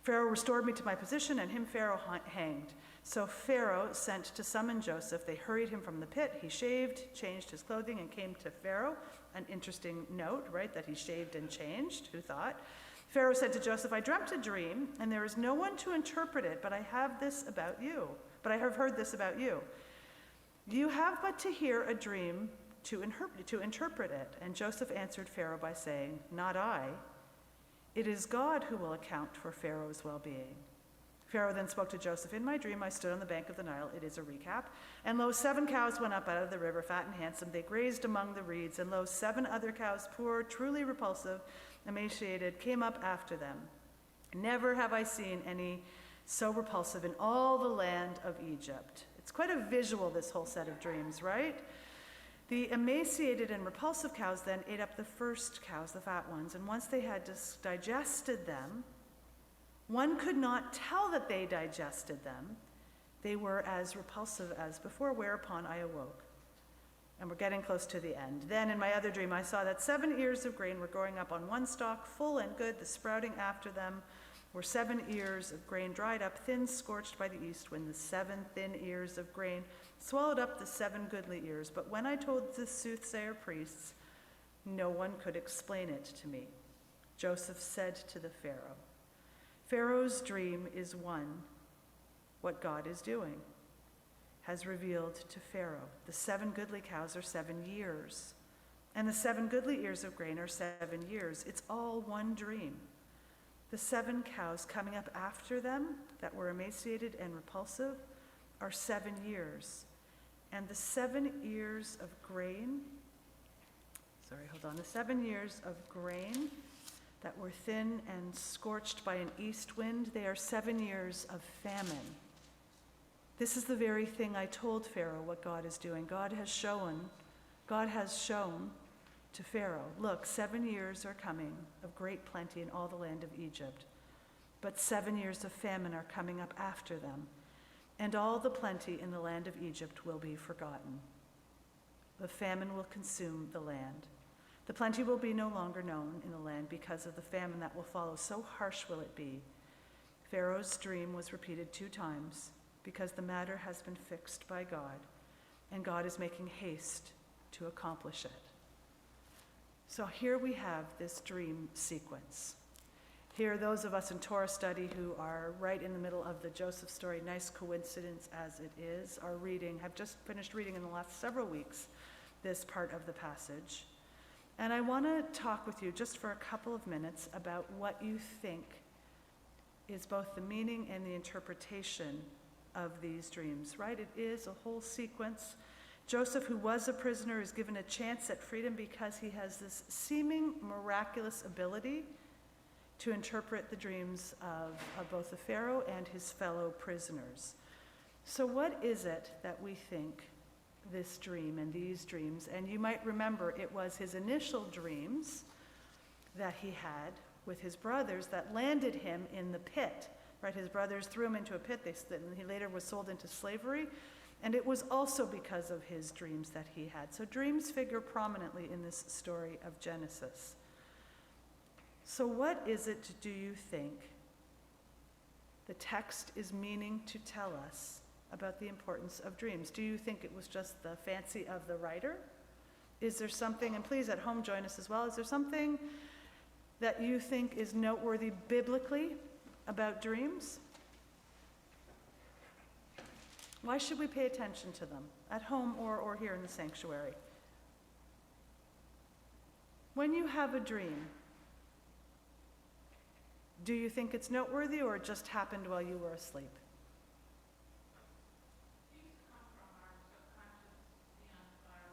S1: Pharaoh restored me to my position, and him Pharaoh hanged. So Pharaoh sent to summon Joseph. They hurried him from the pit. He shaved, changed his clothing, and came to Pharaoh. An interesting note, right, that he shaved and changed. Who thought? Pharaoh said to Joseph, "I dreamt a dream, and there is no one to interpret it, but I have heard this about you. You have but to hear a dream to interpret it." And Joseph answered Pharaoh by saying, "Not I. It is God who will account for Pharaoh's well-being." Pharaoh then spoke to Joseph, "In my dream I stood on the bank of the Nile." It is a recap. "And lo, 7 cows went up out of the river, fat and handsome. They grazed among the reeds. And lo, 7 other cows, poor, truly repulsive, emaciated, came up after them. Never have I seen any so repulsive in all the land of Egypt." It's quite a visual, this whole set of dreams, right? The emaciated and repulsive cows then ate up the first cows, the fat ones, and once they had digested them, one could not tell that they digested them. They were as repulsive as before, whereupon I awoke. And we're getting close to the end. Then in my other dream, I saw that 7 ears of grain were growing up on one stalk, full and good. The sprouting after them were 7 ears of grain dried up, thin, scorched by the east wind. The 7 thin ears of grain swallowed up the 7 goodly ears. But when I told the soothsayer priests, no one could explain it to me. Joseph said to the Pharaoh, "Pharaoh's dream is one. What God is doing has revealed to Pharaoh. The 7 goodly cows are 7 years, and the 7 goodly ears of grain are 7 years. It's all one dream. The 7 cows coming up after them that were emaciated and repulsive are 7 years. And the 7 ears of grain, the 7 years of grain that were thin and scorched by an east wind, they are 7 years of famine. This is the very thing I told Pharaoh what God is doing. God has shown to Pharaoh, look, 7 years are coming of great plenty in all the land of Egypt, but 7 years of famine are coming up after them, and all the plenty in the land of Egypt will be forgotten. The famine will consume the land. The plenty will be no longer known in the land because of the famine that will follow. So harsh will it be. Pharaoh's dream was repeated 2 times because the matter has been fixed by God, and God is making haste to accomplish it. So here we have this dream sequence. Here, those of us in Torah study who are right in the middle of the Joseph story, nice coincidence as it is, have just finished reading in the last several weeks this part of the passage. And I want to talk with you just for a couple of minutes about what you think is both the meaning and the interpretation of these dreams, right? It is a whole sequence. Joseph, who was a prisoner, is given a chance at freedom because he has this seeming miraculous ability to interpret the dreams of both the Pharaoh and his fellow prisoners. So what is it that we think this dream and these dreams. And you might remember it was his initial dreams that he had with his brothers that landed him in the pit, right? His brothers threw him into a pit. He later was sold into slavery. And it was also because of his dreams that he had. So dreams figure prominently in this story of Genesis. So what is it, do you think, the text is meaning to tell us about the importance of dreams? Do you think it was just the fancy of the writer? Is there something, and please at home join us as well, is there something that you think is noteworthy biblically about dreams? Why should we pay attention to them, at home or here in the sanctuary? When you have a dream, do you think it's noteworthy or it just happened while you were asleep?
S2: Dreams come from our subconscious beyond our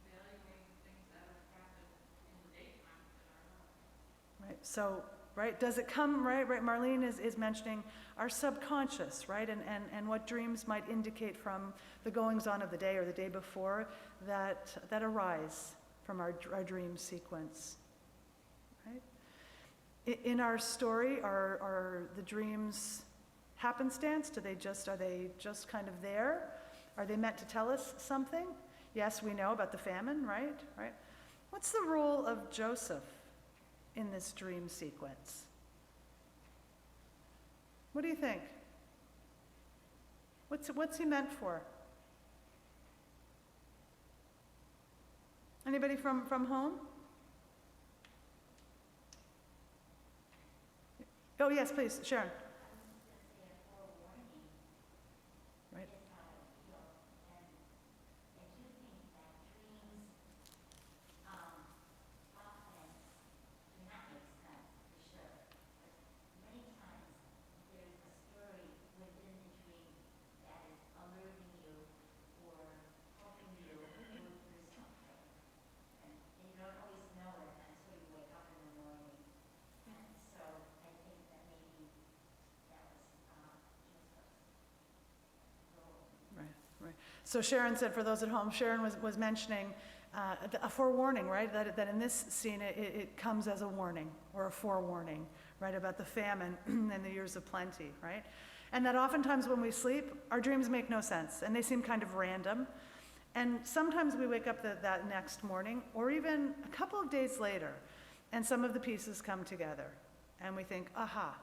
S2: evaluating things that have happened in the daytime in our life.
S1: Right, so, right, does it come, right, Marlene is mentioning our subconscious, right, and what dreams might indicate from the goings-on of the day or the day before that arise from our dream sequence, right? In our story, are the dreams happenstance? Are they just kind of there? Are they meant to tell us something? Yes, we know about the famine, right? What's the role of Joseph in this dream sequence? What do you think? What's he meant for? Anybody from home? Oh, yes, please, Sharon. Right. So Sharon said, for those at home, Sharon was mentioning a forewarning, right? That in this scene, it comes as a warning or a forewarning, right? About the famine and the years of plenty, right? And that oftentimes when we sleep, our dreams make no sense and they seem kind of random. And sometimes we wake up that next morning or even a couple of days later and some of the pieces come together and we think, aha,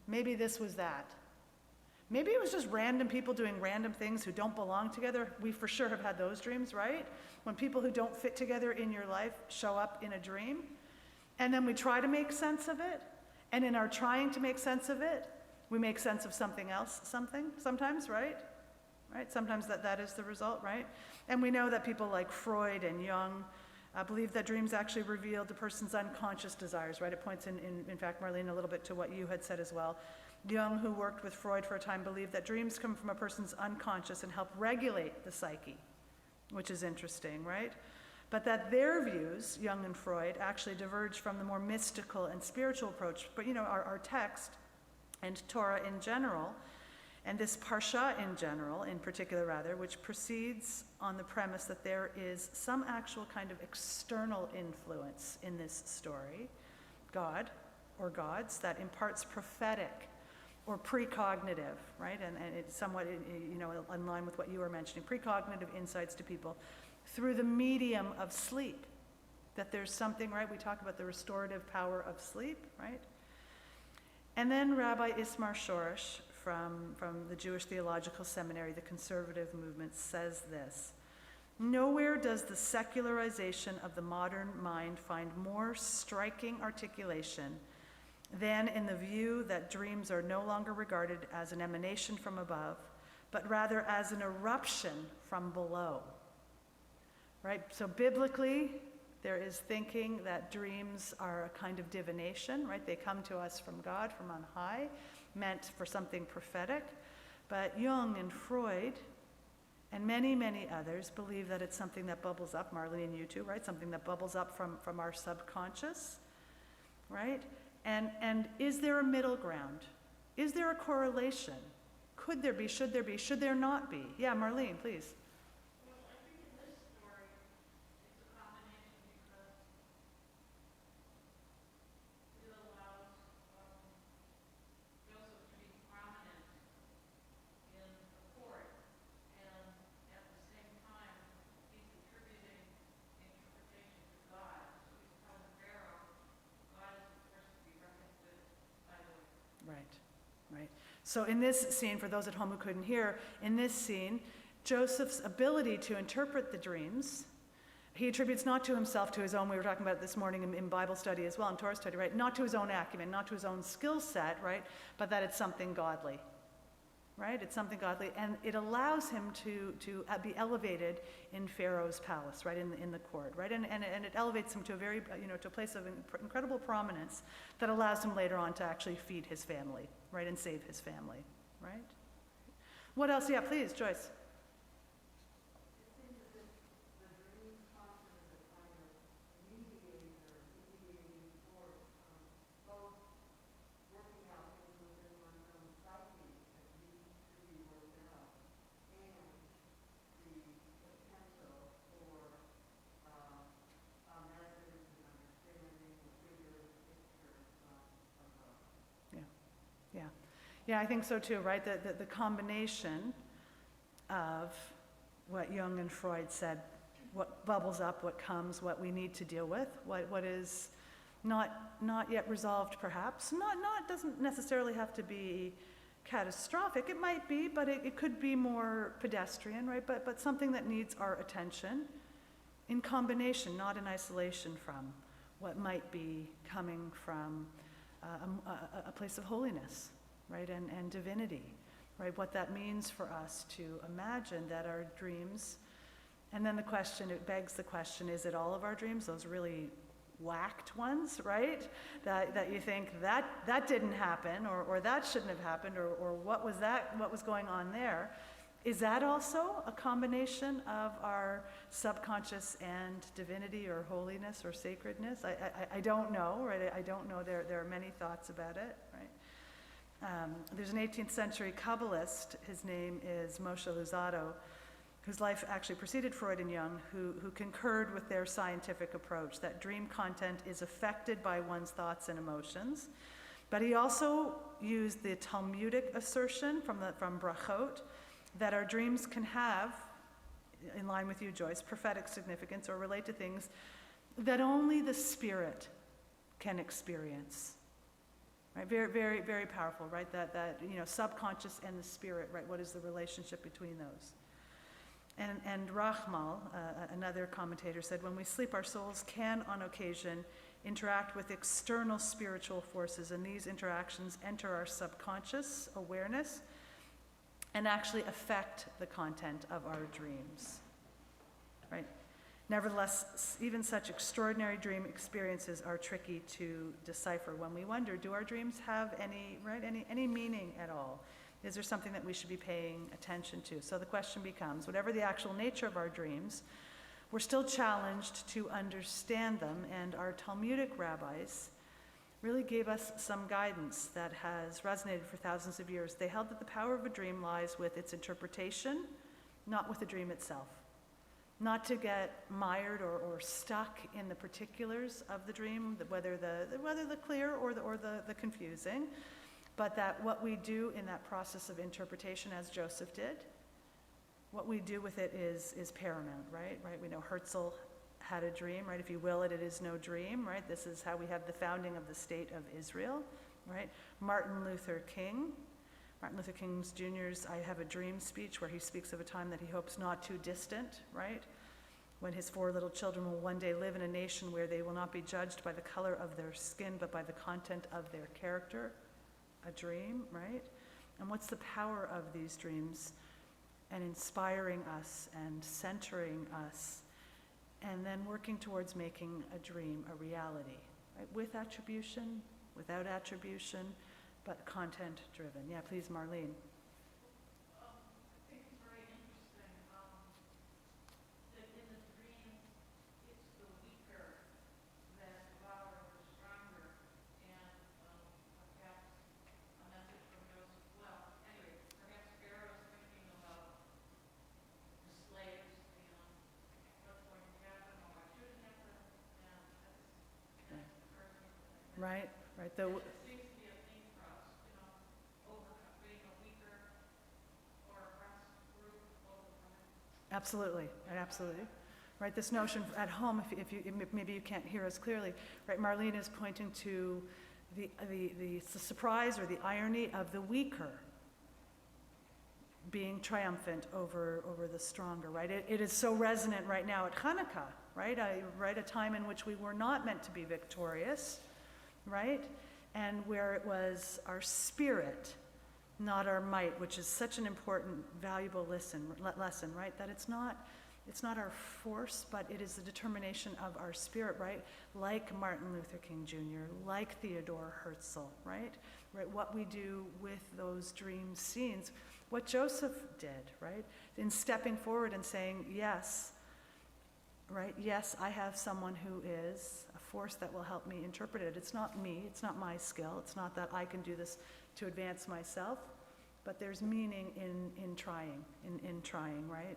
S1: maybe this was that. Maybe it was just random people doing random things who don't belong together. We for sure have had those dreams, right? When people who don't fit together in your life show up in a dream, and then we try to make sense of it, and in our trying to make sense of it, we make sense of something else, sometimes, right? Sometimes that is the result, right? And we know that people like Freud and Jung believe that dreams actually reveal the person's unconscious desires, right? It points in fact, Marlene, a little bit to what you had said as well. Jung, who worked with Freud for a time, believed that dreams come from a person's unconscious and help regulate the psyche, which is interesting, right? But that their views, Jung and Freud, actually diverge from the more mystical and spiritual approach. But our text and Torah in general, and this Parsha in general, in particular rather, which proceeds on the premise that there is some actual kind of external influence in this story, God or gods, that imparts prophetic or precognitive, right? And it's somewhat, in line with what you were mentioning, precognitive insights to people through the medium of sleep. That there's something, right? We talk about the restorative power of sleep, right? And then Rabbi Ismar Shorish from the Jewish Theological Seminary, the conservative movement, says this: nowhere does the secularization of the modern mind find more striking articulation than in the view that dreams are no longer regarded as an emanation from above, but rather as an eruption from below. Right? So biblically, there is thinking that dreams are a kind of divination, right? They come to us from God, from on high, meant for something prophetic. But Jung and Freud and many, many others believe that it's something that bubbles up, Marlene, you too, right? Something that bubbles up from our subconscious, right? And is there a middle ground? Is there a correlation? Could there be? Should there be? Should there not be? Yeah, Marlene, please. So in this scene, for those at home who couldn't hear, in this scene, Joseph's ability to interpret the dreams, he attributes not to himself, to his own, we were talking about it this morning in Bible study as well, in Torah study, right? Not to his own acumen, not to his own skill set, right? But that it's something godly, right? It's something godly, and it allows him to be elevated in Pharaoh's palace, right? In the court, right? And it elevates him to a very, to a place of incredible prominence that allows him later on to actually feed his family, right? And save his family, right? What else? Yeah, please, Joyce. Yeah, I think so too, right? The combination of what Jung and Freud said, what bubbles up, what comes, what we need to deal with, what is not yet resolved perhaps. Doesn't necessarily have to be catastrophic. It might be, but it could be more pedestrian, right? But something that needs our attention in combination, not in isolation from what might be coming from a place of holiness, right, and divinity, right, what that means for us to imagine that our dreams, and then it begs the question, is it all of our dreams, those really whacked ones, right, that you think that didn't happen, or that shouldn't have happened, or what was going on there? Is that also a combination of our subconscious and divinity or holiness or sacredness? I don't know, right? I don't know. There are many thoughts about it, right? There's an 18th century Kabbalist, his name is Moshe Luzzatto, whose life actually preceded Freud and Jung, who concurred with their scientific approach, that dream content is affected by one's thoughts and emotions. But he also used the Talmudic assertion from Brachot, that our dreams can have, in line with you, Joyce, prophetic significance or relate to things that only the spirit can experience. Right? Very, very, very powerful, right? That subconscious and the spirit, right? What is the relationship between those? And Rachmal, another commentator, said, when we sleep, our souls can, on occasion, interact with external spiritual forces, and these interactions enter our subconscious awareness and actually affect the content of our dreams, right? Nevertheless, even such extraordinary dream experiences are tricky to decipher when we wonder, do our dreams have any meaning at all? Is there something that we should be paying attention to? So the question becomes, whatever the actual nature of our dreams, we're still challenged to understand them, and our Talmudic rabbis really gave us some guidance that has resonated for thousands of years. They held that the power of a dream lies with its interpretation, not with the dream itself. Not to get mired or stuck in the particulars of the dream, whether the clear or the confusing, but that what we do in that process of interpretation, as Joseph did, what we do with it is paramount, right? We know Herzl had a dream, right? If you will it, it is no dream, right? This is how we have the founding of the state of Israel, right? Martin Luther King Jr.'s I Have a Dream speech, where he speaks of a time that he hopes not too distant, right? When his 4 little children will one day live in a nation where they will not be judged by the color of their skin, but by the content of their character. A dream, right? And what's the power of these dreams and inspiring us and centering us, and then working towards making a dream a reality, right? With attribution, without attribution, but content driven. Yeah, please, Marlene.
S5: I think it's very interesting that in the dream, it's the weaker that devour the stronger, and perhaps a message from Joseph. Well, anyway, perhaps Pharaoh's thinking about the slaves and what's going to happen or what should happen, and that's the first thing.
S1: Right.
S5: It seems to be a theme for us, being a weaker or oppressed group, overcoming.
S1: Absolutely. Right, this notion at home, if you maybe you can't hear us clearly, right? Marlene is pointing to the surprise or the irony of the weaker, being triumphant over the stronger, right? It is so resonant right now at Hanukkah, right? A time in which we were not meant to be victorious, right? And where it was our spirit, not our might, which is such an important, valuable lesson, right? That it's not our force, but it is the determination of our spirit, right? Like Martin Luther King Jr., like Theodore Herzl, right? What we do with those dream scenes, what Joseph did, right? In stepping forward and saying, yes, right? Yes, I have someone who is a force that will help me interpret it. It's not me, it's not my skill, it's not that I can do this to advance myself, but there's meaning in trying, right?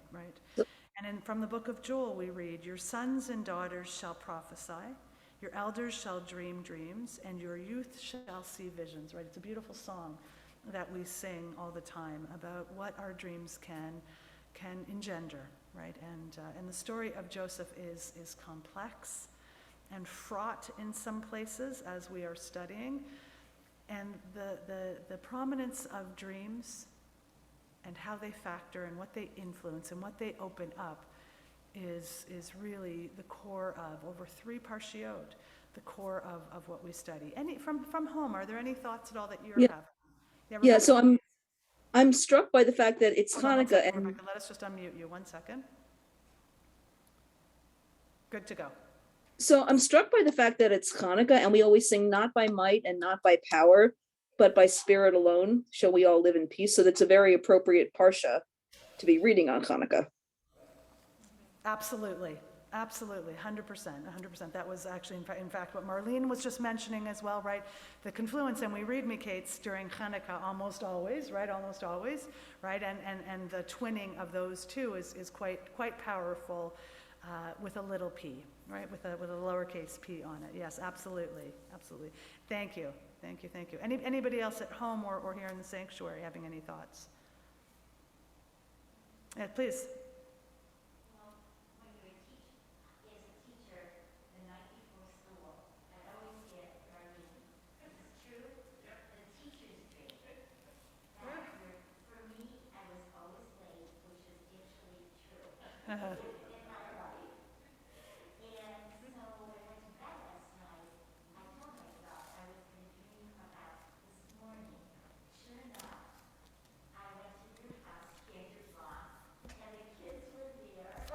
S1: And from the book of Joel we read, your sons and daughters shall prophesy, your elders shall dream dreams, and your youth shall see visions, right? It's a beautiful song that we sing all the time about what our dreams can engender, right? And the story of Joseph is complex and fraught in some places as we are studying. And the prominence of dreams and how they factor and what they influence and what they open up is really the core of, over 3 parshiot, the core of what we study. From home, are there any thoughts at all that you're having?
S3: Yeah,
S1: Rebecca,
S3: so I'm struck by the fact that it's
S1: hold on one
S3: Hanukkah
S1: second,
S3: and
S1: Rebecca, let us just unmute you 1 second. Good to go.
S3: so I'm struck by the fact that it's Hanukkah and we always sing not by might and not by power, but by spirit alone shall we all live in peace. So that's a very appropriate parsha to be reading on Hanukkah.
S1: Absolutely, 100%. That was actually, in fact, what Marlene was just mentioning as well, right? The confluence, and we read Miketz during Hanukkah almost always, right? And the twinning of those two is quite powerful with a little p, right? With a lowercase p on it. Yes, absolutely. Thank you. Anybody else at home or here in the sanctuary having any thoughts? Yeah, please.
S4: When you're as a teacher, the night before school, I always get Darlene. This is true. The teacher's dream. For me, I was always late, which is actually true in my life. And so when I went to bed last night, I told myself I was going to dream about this morning. Sure enough, I went to your house, Cantor's Lawn, and the kids were there, and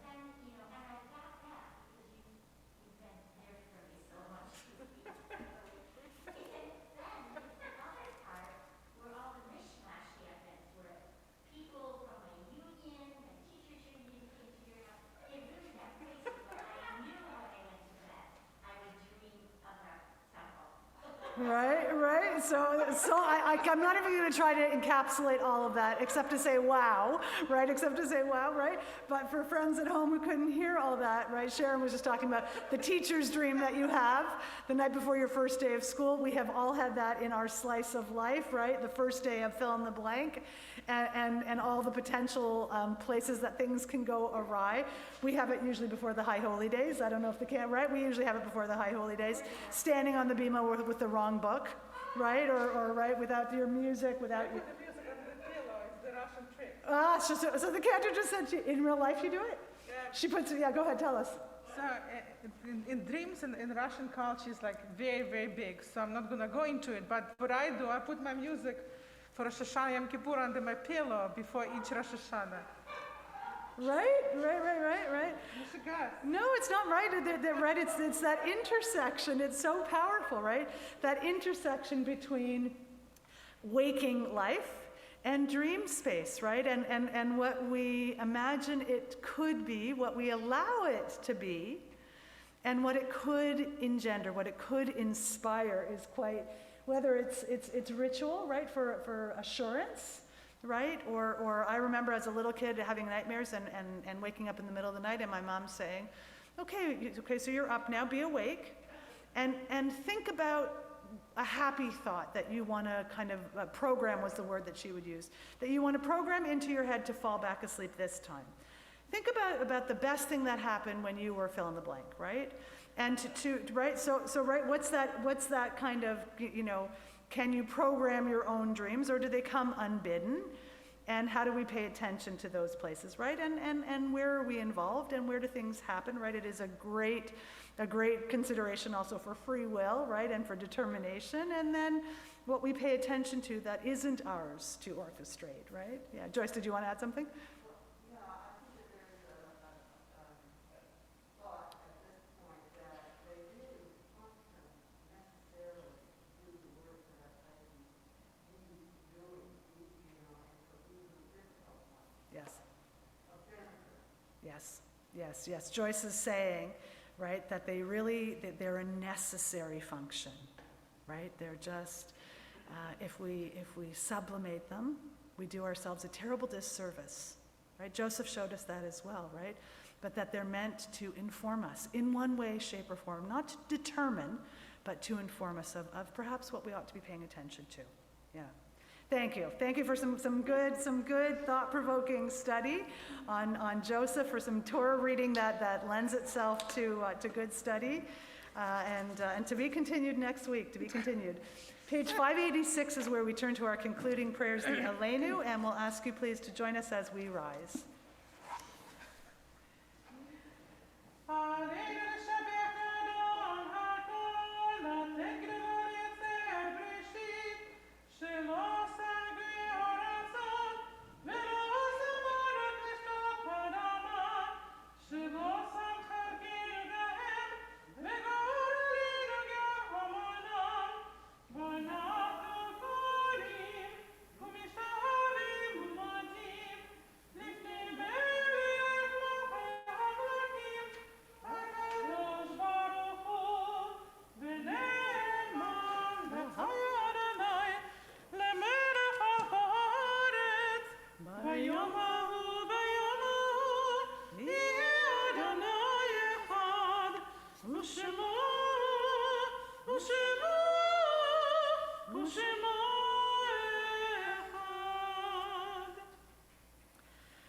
S4: then, you know, and I got that because you've been there for me so much. And then the other part were all the mishmash happens, where people from a union and teachers union came to your house. It really got crazy, but I knew when I went to bed, I would dream about temple.
S1: Right. So I'm not even going to try to encapsulate all of that, except to say wow, right? But for friends at home who couldn't hear all that, right? Sharon was just talking about the teacher's dream that you have the night before your first day of school. We have all had that in our slice of life, right? The first day of fill in the blank, and all the potential places that things can go awry. We have it usually before the High Holy Days. I don't know if right? We usually have it before the High Holy Days, standing on the bima with the wrong book, right? Or right, without your music, without your...
S2: The music under the pillow is the Russian trick.
S1: So the cantor just said, in real life you do it?
S2: Yeah.
S1: She puts, go ahead, tell us.
S2: So in dreams in Russian culture is like very, very big. So I'm not going to go into it. But what I do, I put my music for Rosh Hashanah Yom Kippur under my pillow before each Rosh Hashanah.
S1: Right.
S2: You should go.
S1: No, it's not right. Right. It's that intersection. It's so powerful, right? That intersection between waking life and dream space, right? And what we imagine it could be, what we allow it to be, and what it could engender, what it could inspire is quite, whether it's ritual, right, for assurance, right? Or I remember as a little kid having nightmares and waking up in the middle of the night and my mom saying, okay, so you're up now, be awake, and think about a happy thought that you want to kind of program was the word that she would use, that you want to program into your head to fall back asleep this time. Think about the best thing that happened when you were fill in the blank, right? And right, so right, what's that kind of, Can you program your own dreams, or do they come unbidden? And how do we pay attention to those places, right? And where are we involved, and where do things happen, right? It is a great consideration also for free will, right? And for determination. And then what we pay attention to that isn't ours to orchestrate, right? Yeah, Joyce, did you want to add something? Yes. Joyce is saying, right, that they're a necessary function, right? They're just, if we sublimate them, we do ourselves a terrible disservice, right? Joseph showed us that as well, right? But that they're meant to inform us in one way, shape, or form, not to determine, but to inform us of perhaps what we ought to be paying attention to. Yeah. Thank you. Thank you for some good thought-provoking study on Joseph, for some Torah reading that lends itself to good study, and to be continued next week. To be continued. Page 586 is where we turn to our concluding prayers, the Aleinu, and we'll ask you please to join us as we rise.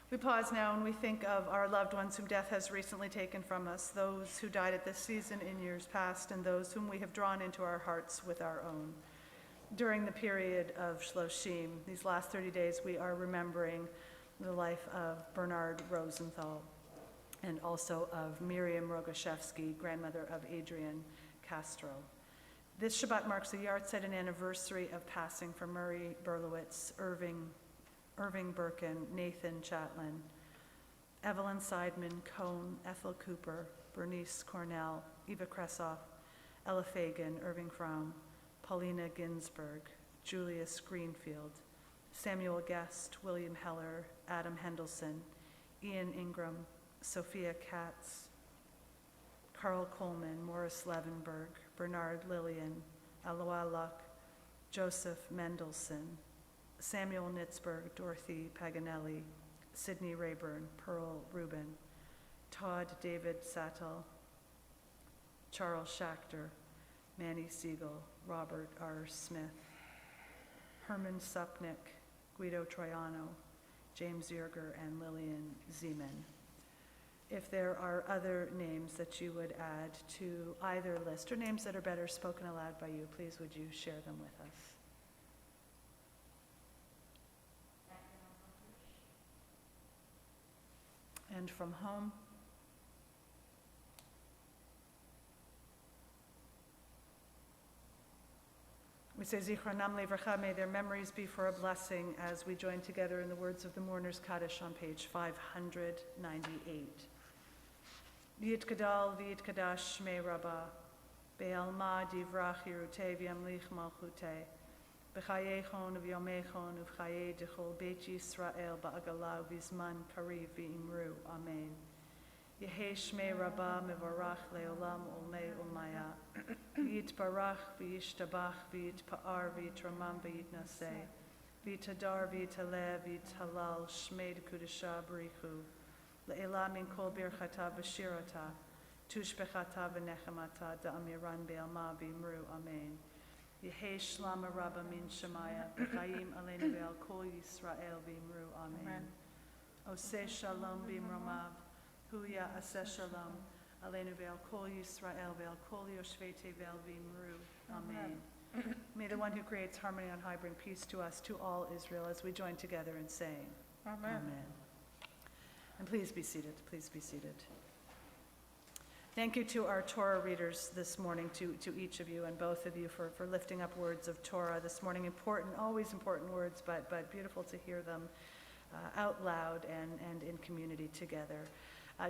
S1: We pause now and we think of our loved ones whom death has recently taken from us, those who died at this season in years past, and those whom we have drawn into our hearts with our own. During the period of Shloshim, these last 30 days, we are remembering the life of Bernard Rosenthal and also of Miriam Rogaszewski, grandmother of Adrian Castro. This Shabbat marks the yahrzeit and anniversary of passing for Murray Berlowitz, Irving Birkin, Nathan Chatlin, Evelyn Seidman, Cohn, Ethel Cooper, Bernice Cornell, Eva Kresoff, Ella Fagan, Irving Fromm, Paulina Ginsberg, Julius Greenfield, Samuel Guest, William Heller, Adam Hendelson, Ian Ingram, Sophia Katz, Carl Coleman, Morris Levenberg, Bernard Lillian, Alois Luck, Joseph Mendelson, Samuel Nitzberg, Dorothy Paganelli, Sidney Rayburn, Pearl Rubin, Todd David Sattel, Charles Schachter, Manny Siegel, Robert R. Smith, Herman Supnick, Guido Troiano, James Yerger, and Lillian Zeman. If there are other names that you would add to either list, or names that are better spoken aloud by you, please would you share them with us? And from home? We say, Zichronam Levracha, may their memories be for a blessing, as we join together in the words of the Mourner's Kaddish on page 598. V'yitkadal v'yitkadash shmei Rabbah, be'alma divrach yirutei v'yamlich malchutei, b'chayechon v'yomechon uv'chayei dechol beit Yisrael ba'agalah v'zman kariv v'imru. Amen. Yehei shmei Rabbah mevarach le'olam olmei olmaya. V'yitbarach v'yishtabach v'yitpa'ar v'yitramam v'yitnaseh. V'yitadar v'yitaleh v'yitalal shmei d'kudesha b'richu. Le'elah min kol birchata v'shirata. Tushbechata v'nechemata da'amiran be'alma v'imru. Amen. Yehei shlama Rabbah min shemaya. B'chayim aleinu ve'al kol Yisrael v'imru. Amen. Oseh shalom v'imromav. Huya aseh shalom. Aleinu ve'al kol Yisrael ve'al kol yoshvei tevel v'imru. Amen. May the one who creates harmony on high bring peace to us, to all Israel, as we join together in saying,
S2: Amen.
S1: Amen. And please be seated, please be seated. Thank you to our Torah readers this morning, to each of you and both of you for lifting up words of Torah this morning. Important, always important words, but beautiful to hear them out loud and in community together.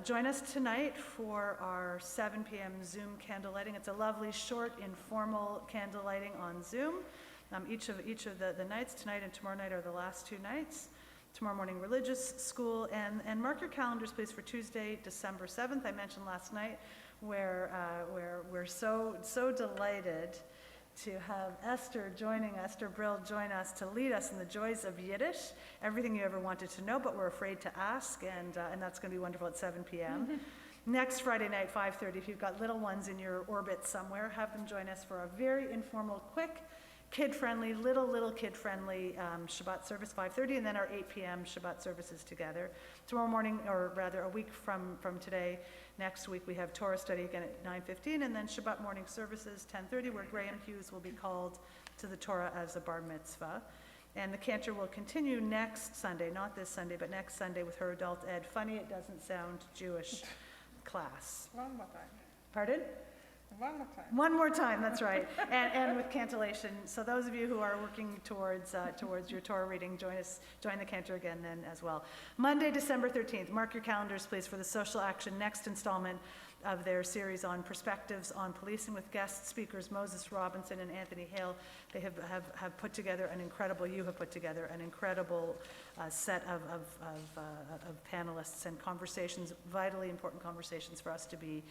S1: Join us tonight for our 7 p.m. Zoom candle lighting. It's a lovely, short, informal candle lighting on Zoom. Each of the nights, tonight and tomorrow night, are the last 2 nights. Tomorrow morning, religious school, and mark your calendars, please, for Tuesday, December 7th. I mentioned last night where we're so delighted to have Esther Brill join us to lead us in the joys of Yiddish, everything you ever wanted to know, but we're afraid to ask, and that's going to be wonderful at 7 p.m. Next Friday night, 5:30, if you've got little ones in your orbit somewhere, have them join us for a very informal, quick, kid-friendly, little kid-friendly Shabbat service, 5:30, and then our 8 p.m. Shabbat services together. Tomorrow morning, or rather a week from today, next week, we have Torah study again at 9:15, and then Shabbat morning services, 10:30, where Graham Hughes will be called to the Torah as a bar mitzvah. And the cantor will continue next Sunday, not this Sunday, but next Sunday with her adult ed. Funny, it doesn't sound Jewish class.
S2: One more time.
S1: Pardon?
S2: One more time.
S1: One more time, that's right, and with cantillation. So those of you who are working towards your Torah reading, join the cantor again then as well. Monday, December 13th, mark your calendars, please, for the Social Action next installment of their series on perspectives on policing with guest speakers Moses Robinson and Anthony Hale. They have put together an incredible set of panelists and conversations, vitally important conversations for us to be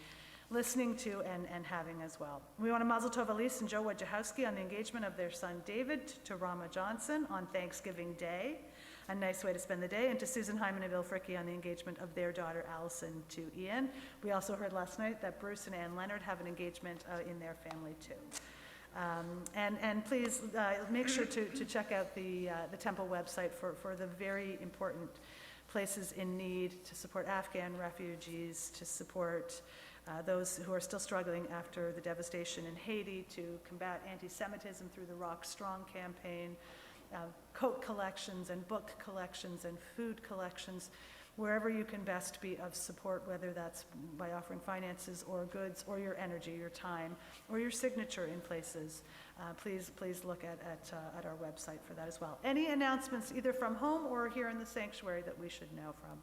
S1: listening to and having as well. We want to mazel tov Elise and Joe Wojciechowski on the engagement of their son David to Rama Johnson on Thanksgiving Day, a nice way to spend the day, and to Susan Hyman and Bill Fricke on the engagement of their daughter Allison to Ian. We also heard last night that Bruce and Ann Leonard have an engagement in their family too. And please make sure to check out the temple website for the very important places in need to support Afghan refugees, to support those who are still struggling after the devastation in Haiti, to combat anti-Semitism through the Rock Strong campaign, coat collections and book collections and food collections, wherever you can best be of support, whether that's by offering finances or goods or your energy, your time, or your signature in places. Please look at our website for that as well. Any announcements either from home or here in the sanctuary that we should know from?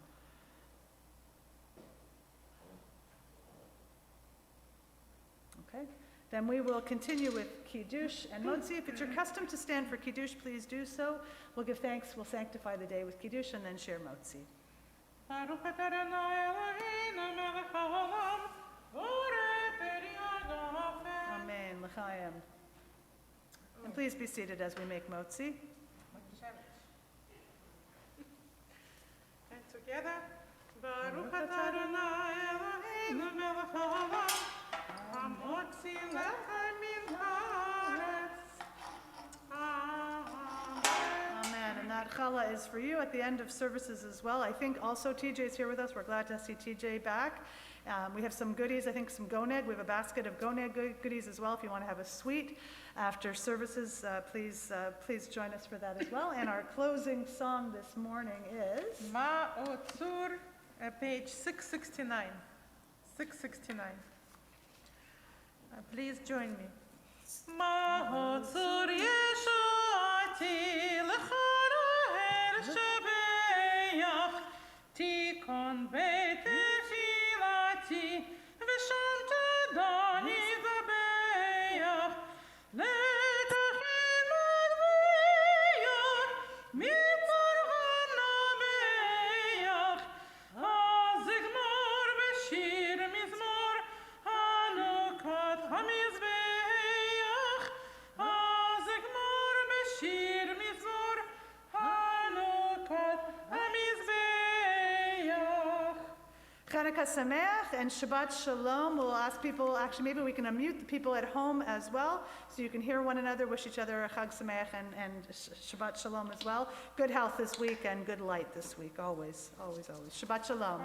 S1: Okay, then we will continue with Kiddush and Motzi. If it's your custom to stand for Kiddush, please do so. We'll give thanks, we'll sanctify the day with Kiddush and then share Motzi.
S2: Baruch atah Adonai Eloheinu melech haolam, borei peri hagafen.
S1: Amen, l'chaim. And please be seated as we make Motzi.
S2: And together, Baruch atah Adonai Eloheinu melech haolam, hamotzi lechem min haaretz. Amen.
S1: Amen. And that challah is for you at the end of services as well. I think also TJ is here with us. We're glad to see TJ back. We have some goodies, I think some goneg. We have a basket of goneg goodies as well. If you want to have a sweet after services, please join us for that as well. And our closing song this morning is
S2: Ma'otzur, page 669. 669. Please join me. Ma'otzur Yeshuati l'chara shebeach tikon beit tefilati v'sham tadani zabeach letachim adveach mitmarham nabeach azigmor b'shir mizmor hanukat hamizbeach azigmor b'shir mizmor hanukat hamizbeach.
S1: Chanukah Sameach and Shabbat Shalom. We'll ask people, actually maybe we can unmute the people at home as well, so you can hear one another, wish each other a Chag Sameach and Shabbat Shalom as well. Good health this week and good light this week, always, always, always. Shabbat Shalom.